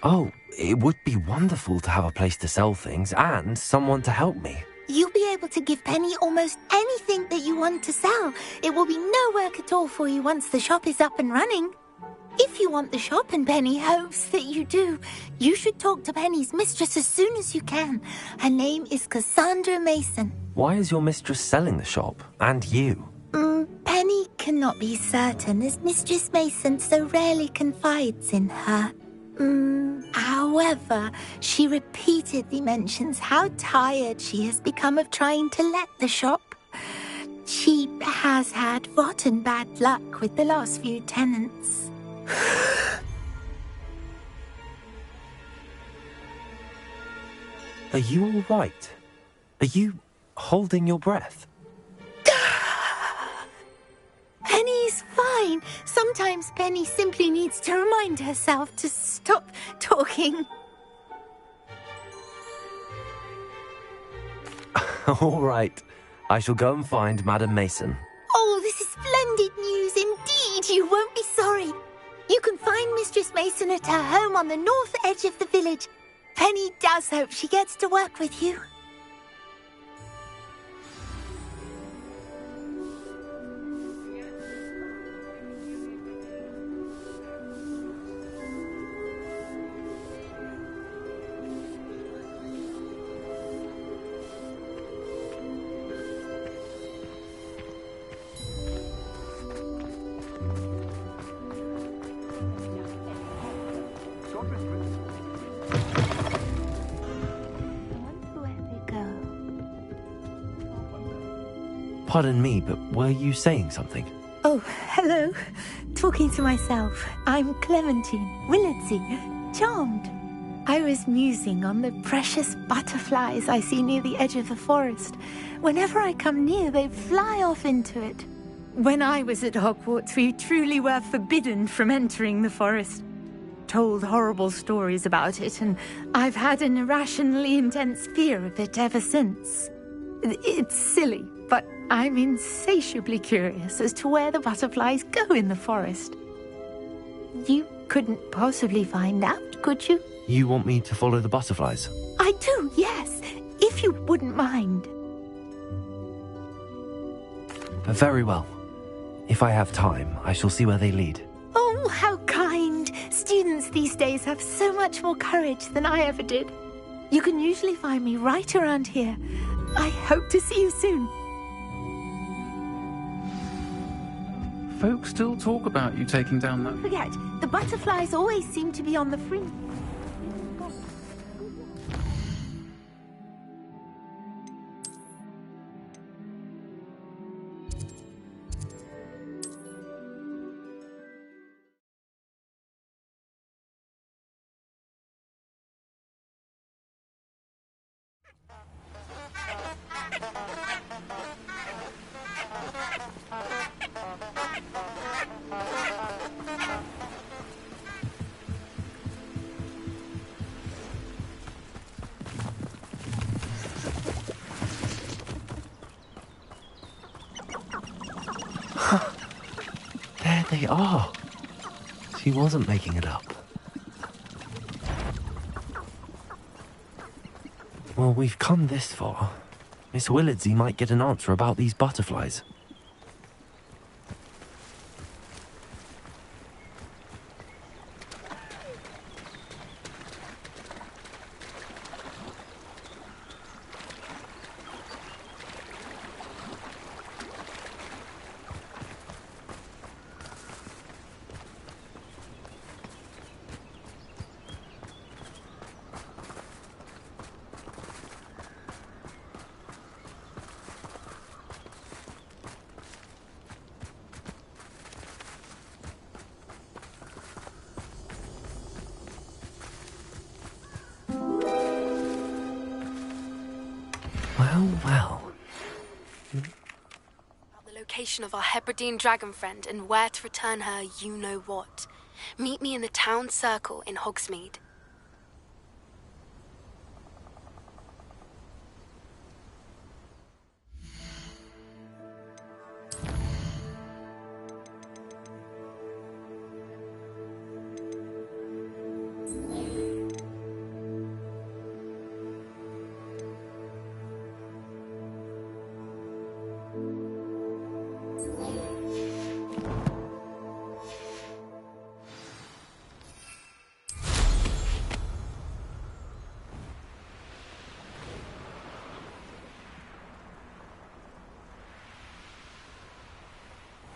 Oh, it would be wonderful to have a place to sell things and someone to help me. You'll be able to give Penny almost anything that you want to sell. It will be no work at all for you once the shop is up and running. If you want the shop, and Penny hopes that you do, you should talk to Penny's mistress as soon as you can. Her name is Cassandra Mason. Why is your mistress selling the shop? And you? Penny cannot be certain, as Mistress Mason so rarely confides in her. However, she repeatedly mentions how tired she has become of trying to let the shop. She has had rotten bad luck with the last few tenants. Are you all right? Are you holding your breath? Penny's fine. Sometimes Penny simply needs to remind herself to stop talking. All right. I shall go and find Madam Mason. Oh, this is splendid news indeed. You won't be sorry. You can find Mistress Mason at her home on the north edge of the village. Penny does hope she gets to work with you. Pardon me, but were you saying something? Oh, hello. Talking to myself. I'm Clementine, Willardsey, charmed. I was musing on the precious butterflies I see near the edge of the forest. Whenever I come near, they fly off into it. When I was at Hogwarts, we truly were forbidden from entering the forest. Told horrible stories about it, and I've had an irrationally intense fear of it ever since. It's silly, but I'm insatiably curious as to where the butterflies go in the forest. You couldn't possibly find out, could you? You want me to follow the butterflies? I do, yes, if you wouldn't mind. Very well. If I have time, I shall see where they lead. Oh, how kind. Students these days have so much more courage than I ever did. You can usually find me right around here. I hope to see you soon. Folks still talk about you taking down that... Forget, the butterflies always seem to be on the fringe. There they are. She wasn't making it up. Well, we've come this far. Miss Willardsey might get an answer about these butterflies. Well. About the location of our Hebridean dragon friend and where to return her, you know what. Meet me in the town circle in Hogsmeade.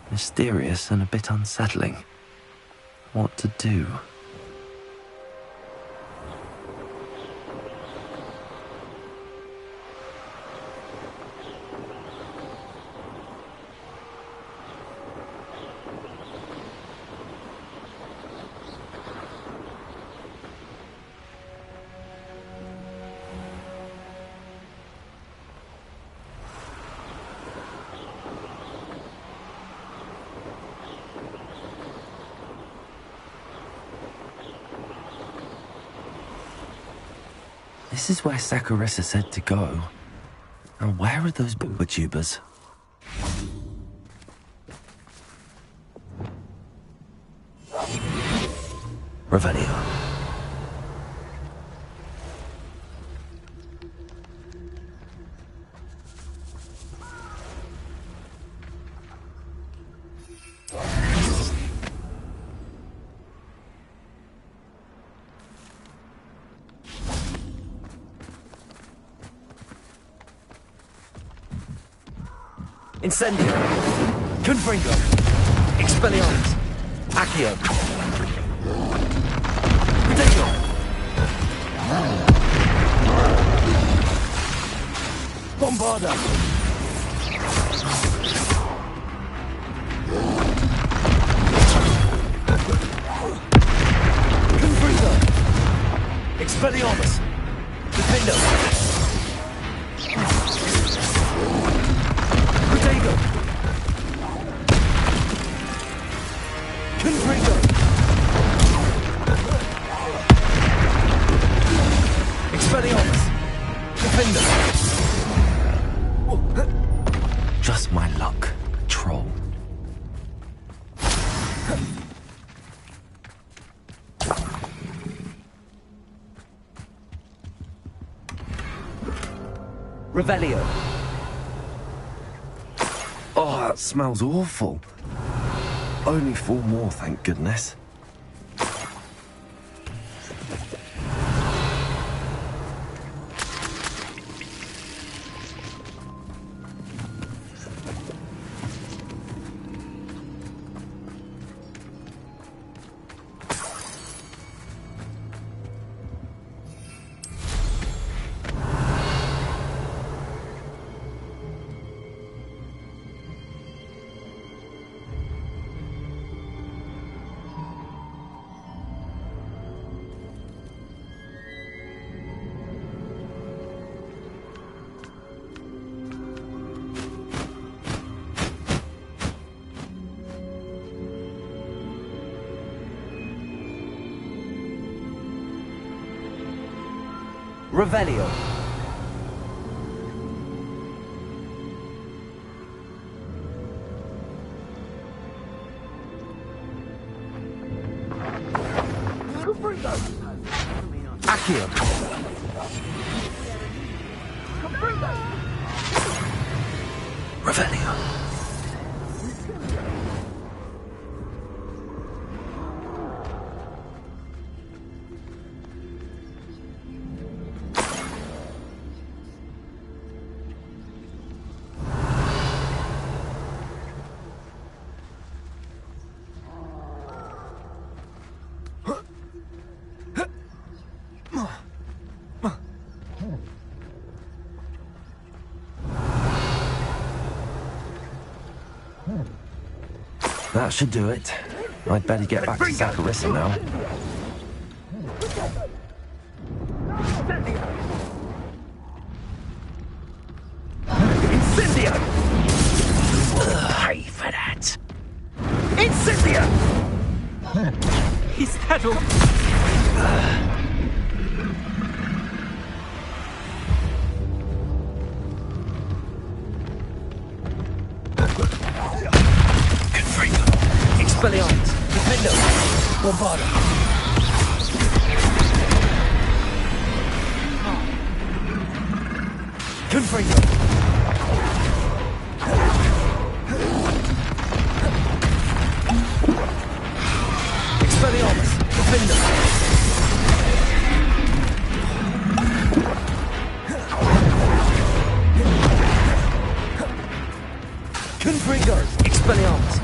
Mysterious and a bit unsettling. What to do? This is where Saccharissa said to go. And where are those booba tubers? Revelio. Incendio! Confringo! Expelliarmus! Accio! Protego! Bombarda! Confringo! Expelliarmus! Defendo! Confringo! Expelliarmus! Defender! Just my luck, troll. Revelio. Oh, that smells awful. Only 4 more, thank goodness. Revelio. Accio. Revelio. That should do it. I'd better get back to Saccharissa now. Settle! Expelliarmus! Defendo! Bombarda! Confringo! Expelliarmus! Defendo! Confringo! Expelliarmus!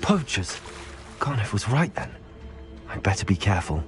Poachers! Garneff was right then. I'd better be careful.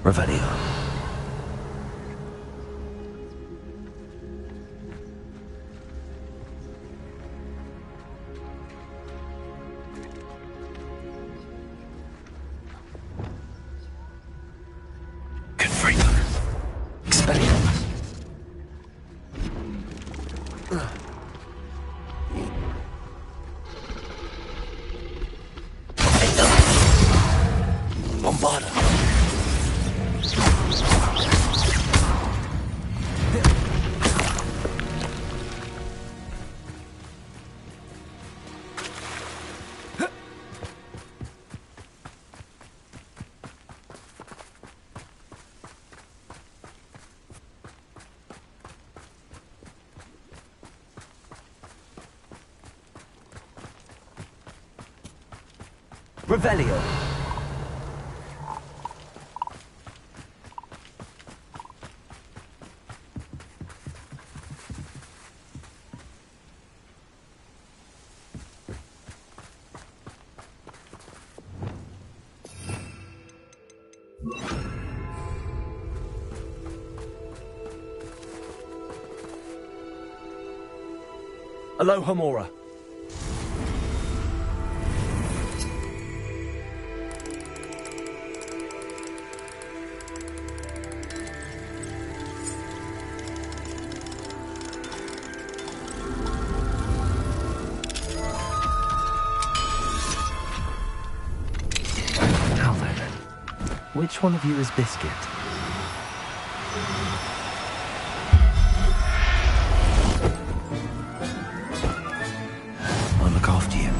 Revelio. Revelio. Aloha Mora. Which one of you is Biscuit? I'll look after you.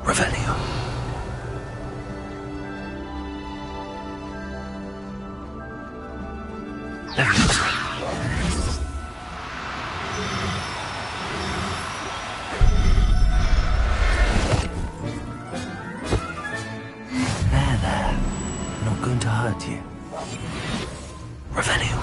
Revelio. You. Revelio.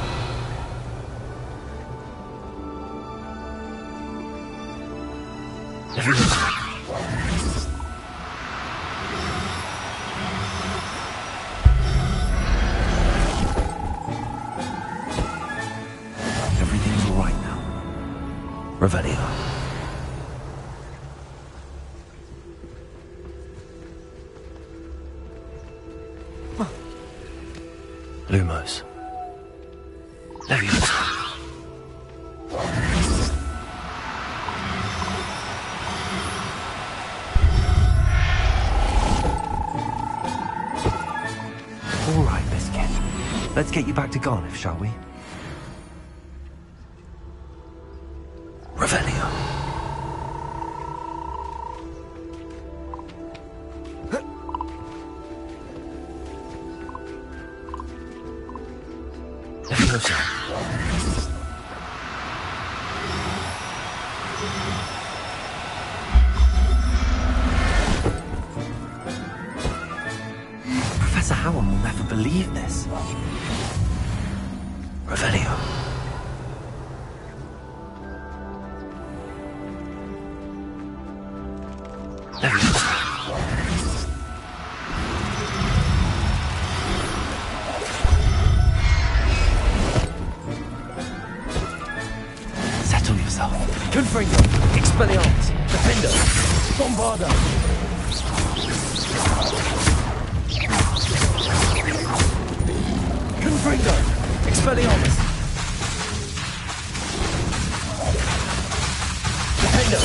Everything's all right now. Revelio. Lumos. Leviosa. All right, Biscuit. Let's get you back to Garniff, shall we? Revelio. Professor Howard will never believe this. Revelio. Settle yourself. Confringo. Expelliarmus. Defender. Bombarda. Confringo. Expelliarmus. Defender.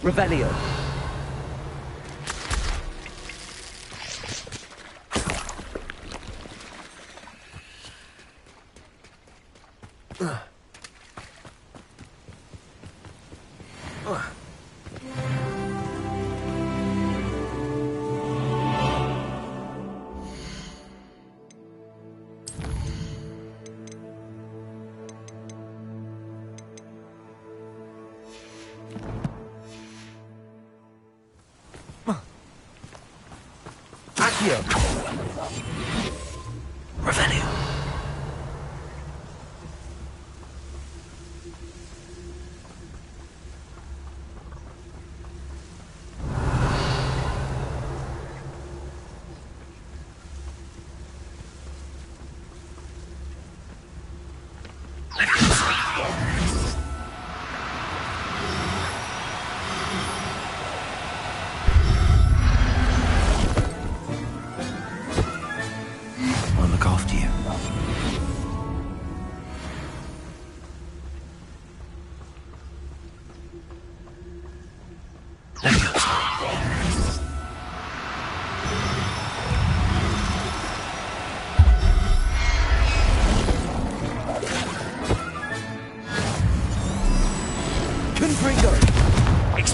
Revelio. Accio. Revelio.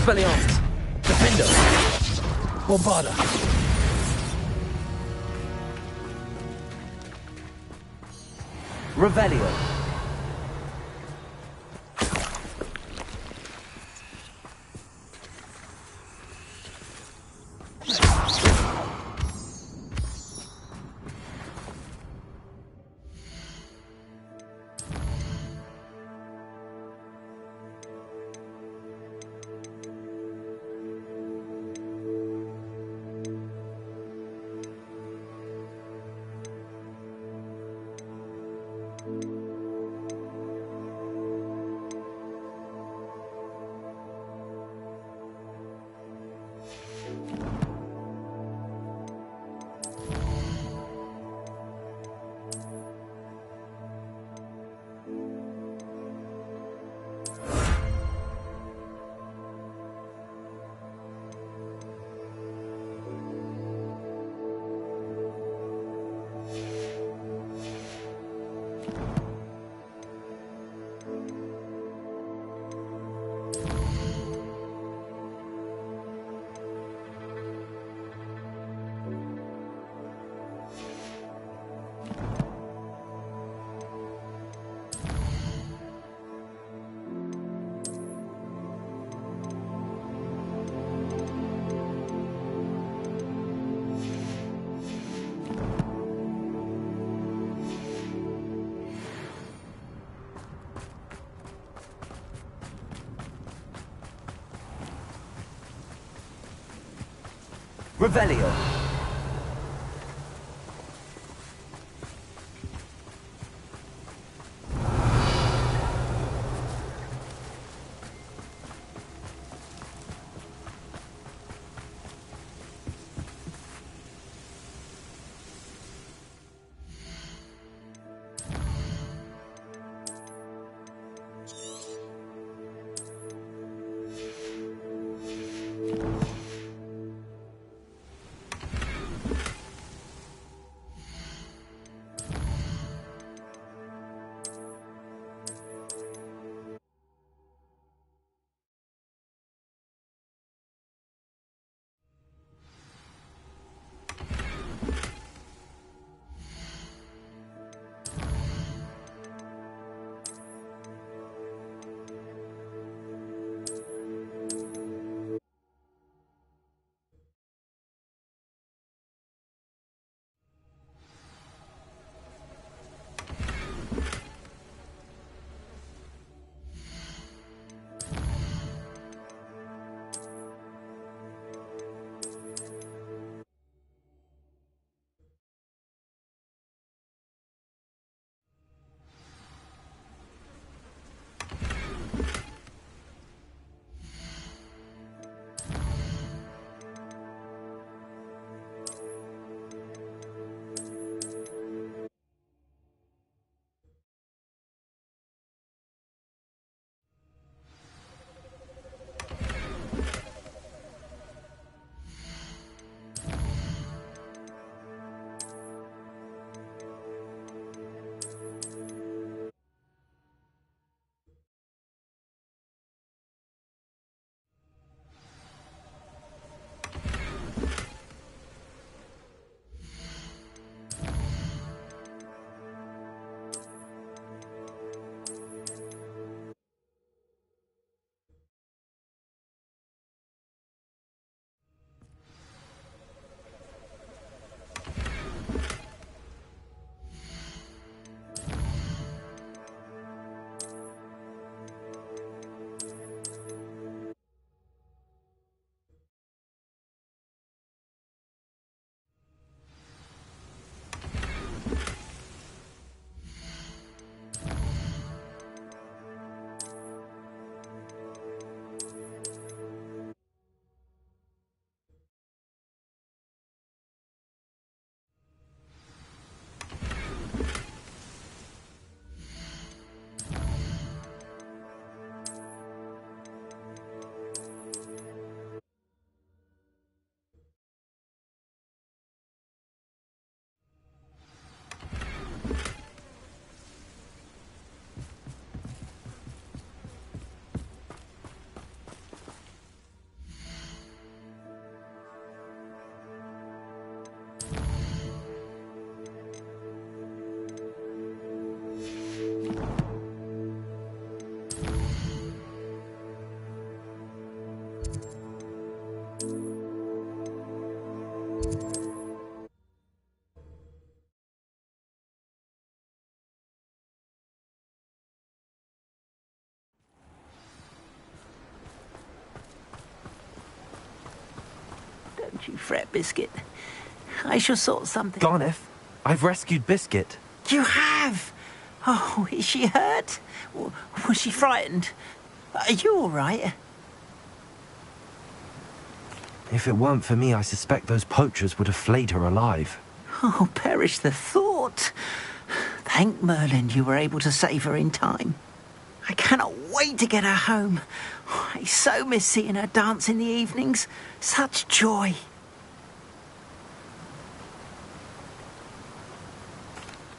Expelliarmus! Defendo! Bombarda! Revelio! Revelio! Don't you fret, Biscuit. I shall sort something. Garneth, I've rescued Biscuit. You have? Oh, is she hurt? Was she frightened? Are you all right? If it weren't for me, I suspect those poachers would have flayed her alive. Oh, perish the thought. Thank Merlin you were able to save her in time. I cannot wait to get her home. I so miss seeing her dance in the evenings. Such joy.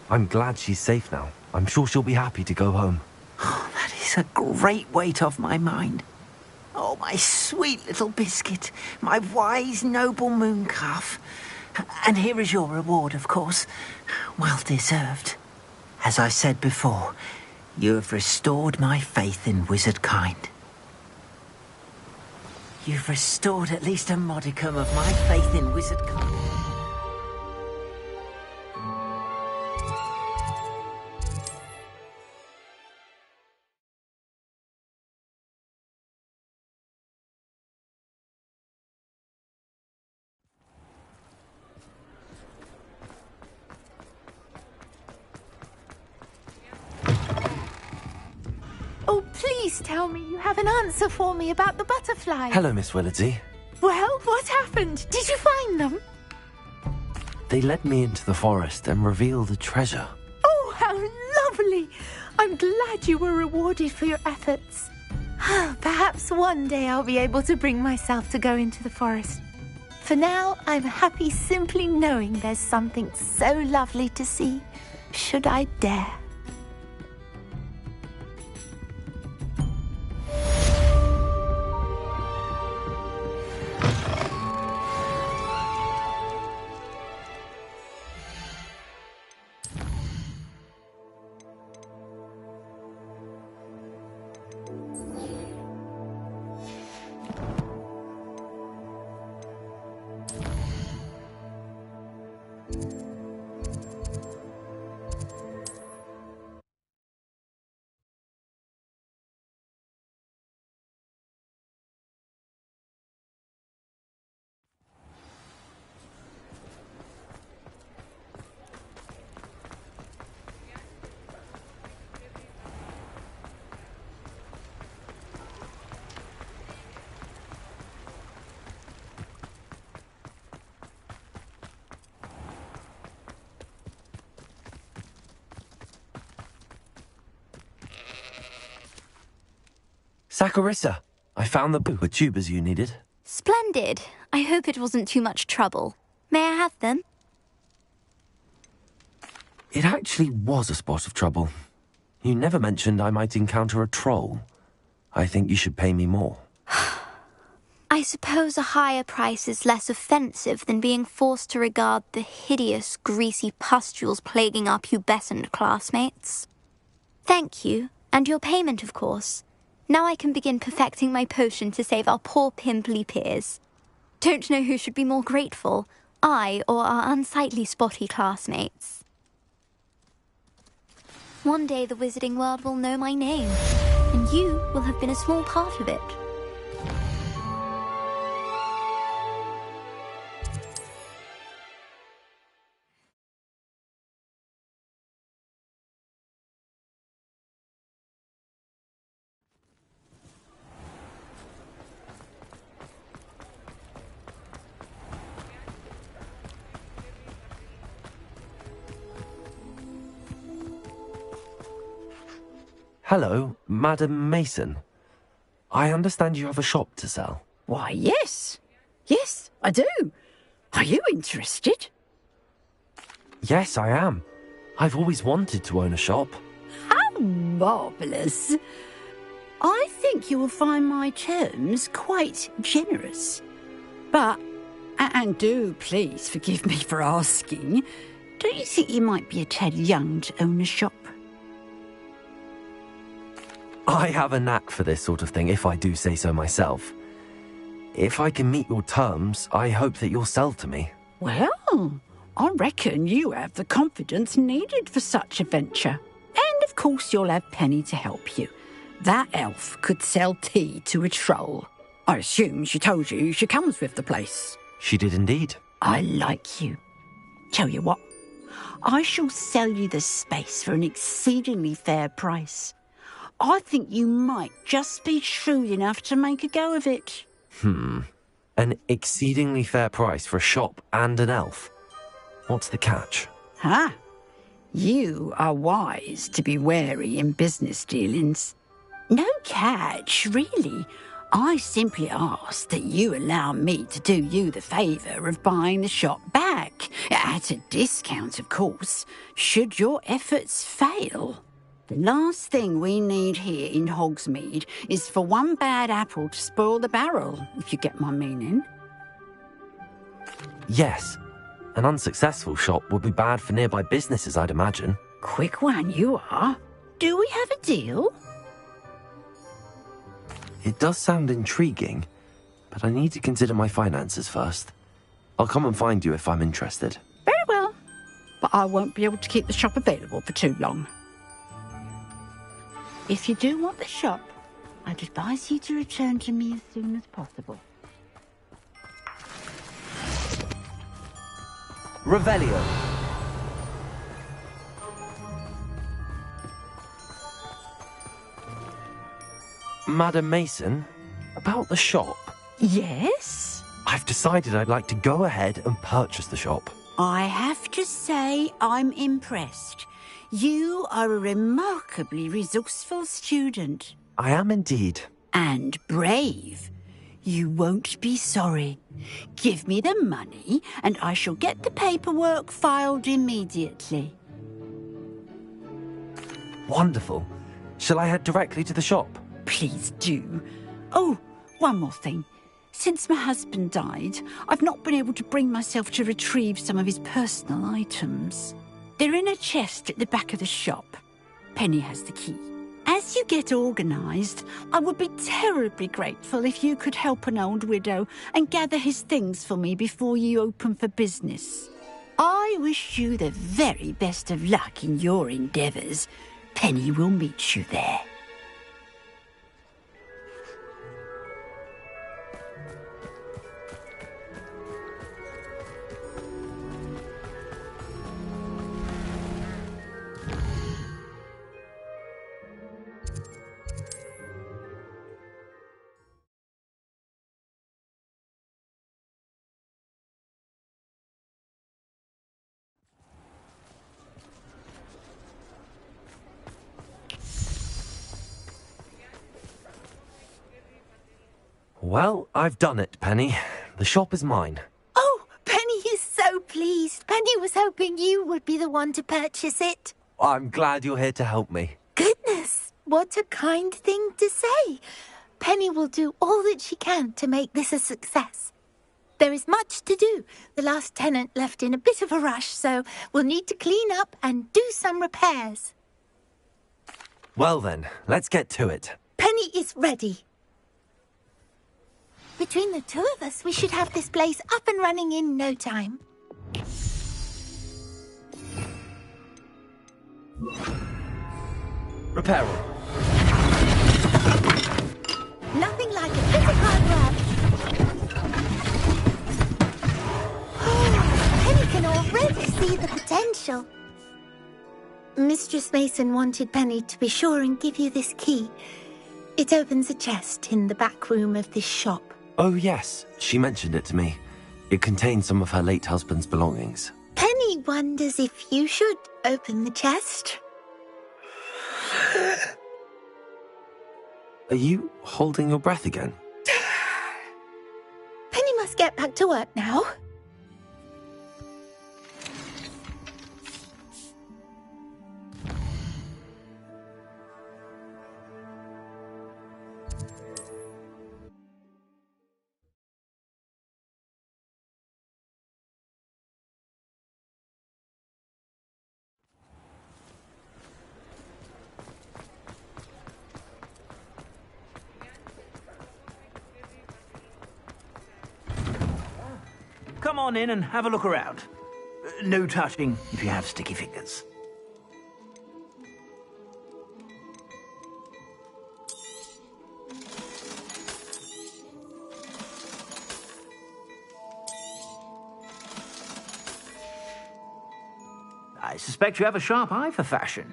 I'm glad she's safe now. I'm sure she'll be happy to go home. Oh, that is a great weight off my mind. Oh, my sweet little Biscuit, my wise, noble moon calf. And here is your reward, of course. Well deserved. As I said before, you have restored my faith in wizard kind. You've restored at least a modicum of my faith in wizard kind. Oh, please tell me you have an answer for me about the butterflies. Hello, Miss Willardsey. Well, what happened? Did you find them? They led me into the forest and revealed a treasure. Oh, how lovely! I'm glad you were rewarded for your efforts. Perhaps one day I'll be able to bring myself to go into the forest. For now, I'm happy simply knowing there's something so lovely to see, should I dare. Saccharissa, I found the tubers you needed. Splendid. I hope it wasn't too much trouble. May I have them? It actually was a spot of trouble. You never mentioned I might encounter a troll. I think you should pay me more. I suppose a higher price is less offensive than being forced to regard the hideous, greasy pustules plaguing our pubescent classmates. Thank you, and your payment, of course. Now I can begin perfecting my potion to save our poor pimply peers. Don't know who should be more grateful, I or our unsightly spotty classmates. One day the wizarding world will know my name, and you will have been a small part of it. Hello, Madam Mason. I understand you have a shop to sell. Why, yes. Yes, I do. Are you interested? Yes, I am. I've always wanted to own a shop. How marvellous. I think you will find my terms quite generous. But, and do please forgive me for asking, don't you think you might be a tad young to own a shop? I have a knack for this sort of thing, if I do say so myself. If I can meet your terms, I hope that you'll sell to me. Well, I reckon you have the confidence needed for such a venture. And of course you'll have Penny to help you. That elf could sell tea to a troll. I assume she told you she comes with the place. She did indeed. I like you. Tell you what, I shall sell you the space for an exceedingly fair price. I think you might just be shrewd enough to make a go of it. An exceedingly fair price for a shop and an elf. What's the catch? Huh? You are wise to be wary in business dealings. No catch, really. I simply ask that you allow me to do you the favour of buying the shop back, at a discount, of course, should your efforts fail. The last thing we need here in Hogsmeade is for one bad apple to spoil the barrel, if you get my meaning. Yes. An unsuccessful shop would be bad for nearby businesses, I'd imagine. Quick one you are. Do we have a deal? It does sound intriguing, but I need to consider my finances first. I'll come and find you if I'm interested. Very well. But I won't be able to keep the shop available for too long. If you do want the shop, I'd advise you to return to me as soon as possible. Revelio. Madam Mason, about the shop. Yes? I've decided I'd like to go ahead and purchase the shop. I have to say I'm impressed. You are a remarkably resourceful student. I am indeed. And brave. You won't be sorry. Give me the money, and I shall get the paperwork filed immediately. Wonderful. Shall I head directly to the shop? Please do. Oh, one more thing. Since my husband died, I've not been able to bring myself to retrieve some of his personal items. They're in a chest at the back of the shop. Penny has the key. As you get organised, I would be terribly grateful if you could help an old widow and gather his things for me before you open for business. I wish you the very best of luck in your endeavours. Penny will meet you there. Well, I've done it, Penny. The shop is mine. Oh, Penny is so pleased. Penny was hoping you would be the one to purchase it. I'm glad you're here to help me. Goodness, what a kind thing to say. Penny will do all that she can to make this a success. There is much to do. The last tenant left in a bit of a rush, so we'll need to clean up and do some repairs. Well then, let's get to it. Penny is ready. Between the two of us, we should have this place up and running in no time. Repair. Nothing like a bit of hard work. Oh, Penny can already see the potential. Mistress Mason wanted Penny to be sure and give you this key. It opens a chest in the back room of this shop. Oh yes, she mentioned it to me. It contains some of her late husband's belongings. Penny wonders if you should open the chest. Are you holding your breath again? Penny must get back to work now. Come on in and have a look around. No touching if you have sticky fingers. I suspect you have a sharp eye for fashion.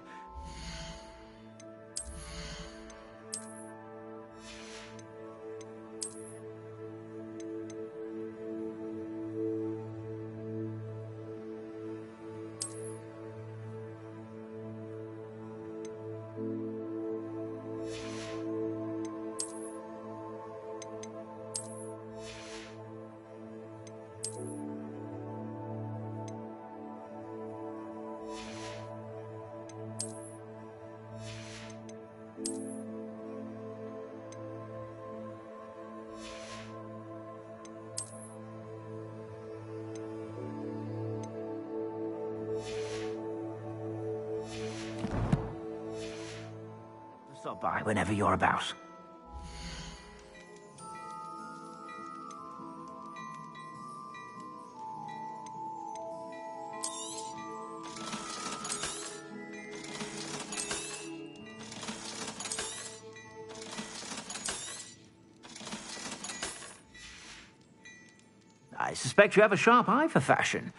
Stop by whenever you're about. I suspect you have a sharp eye for fashion.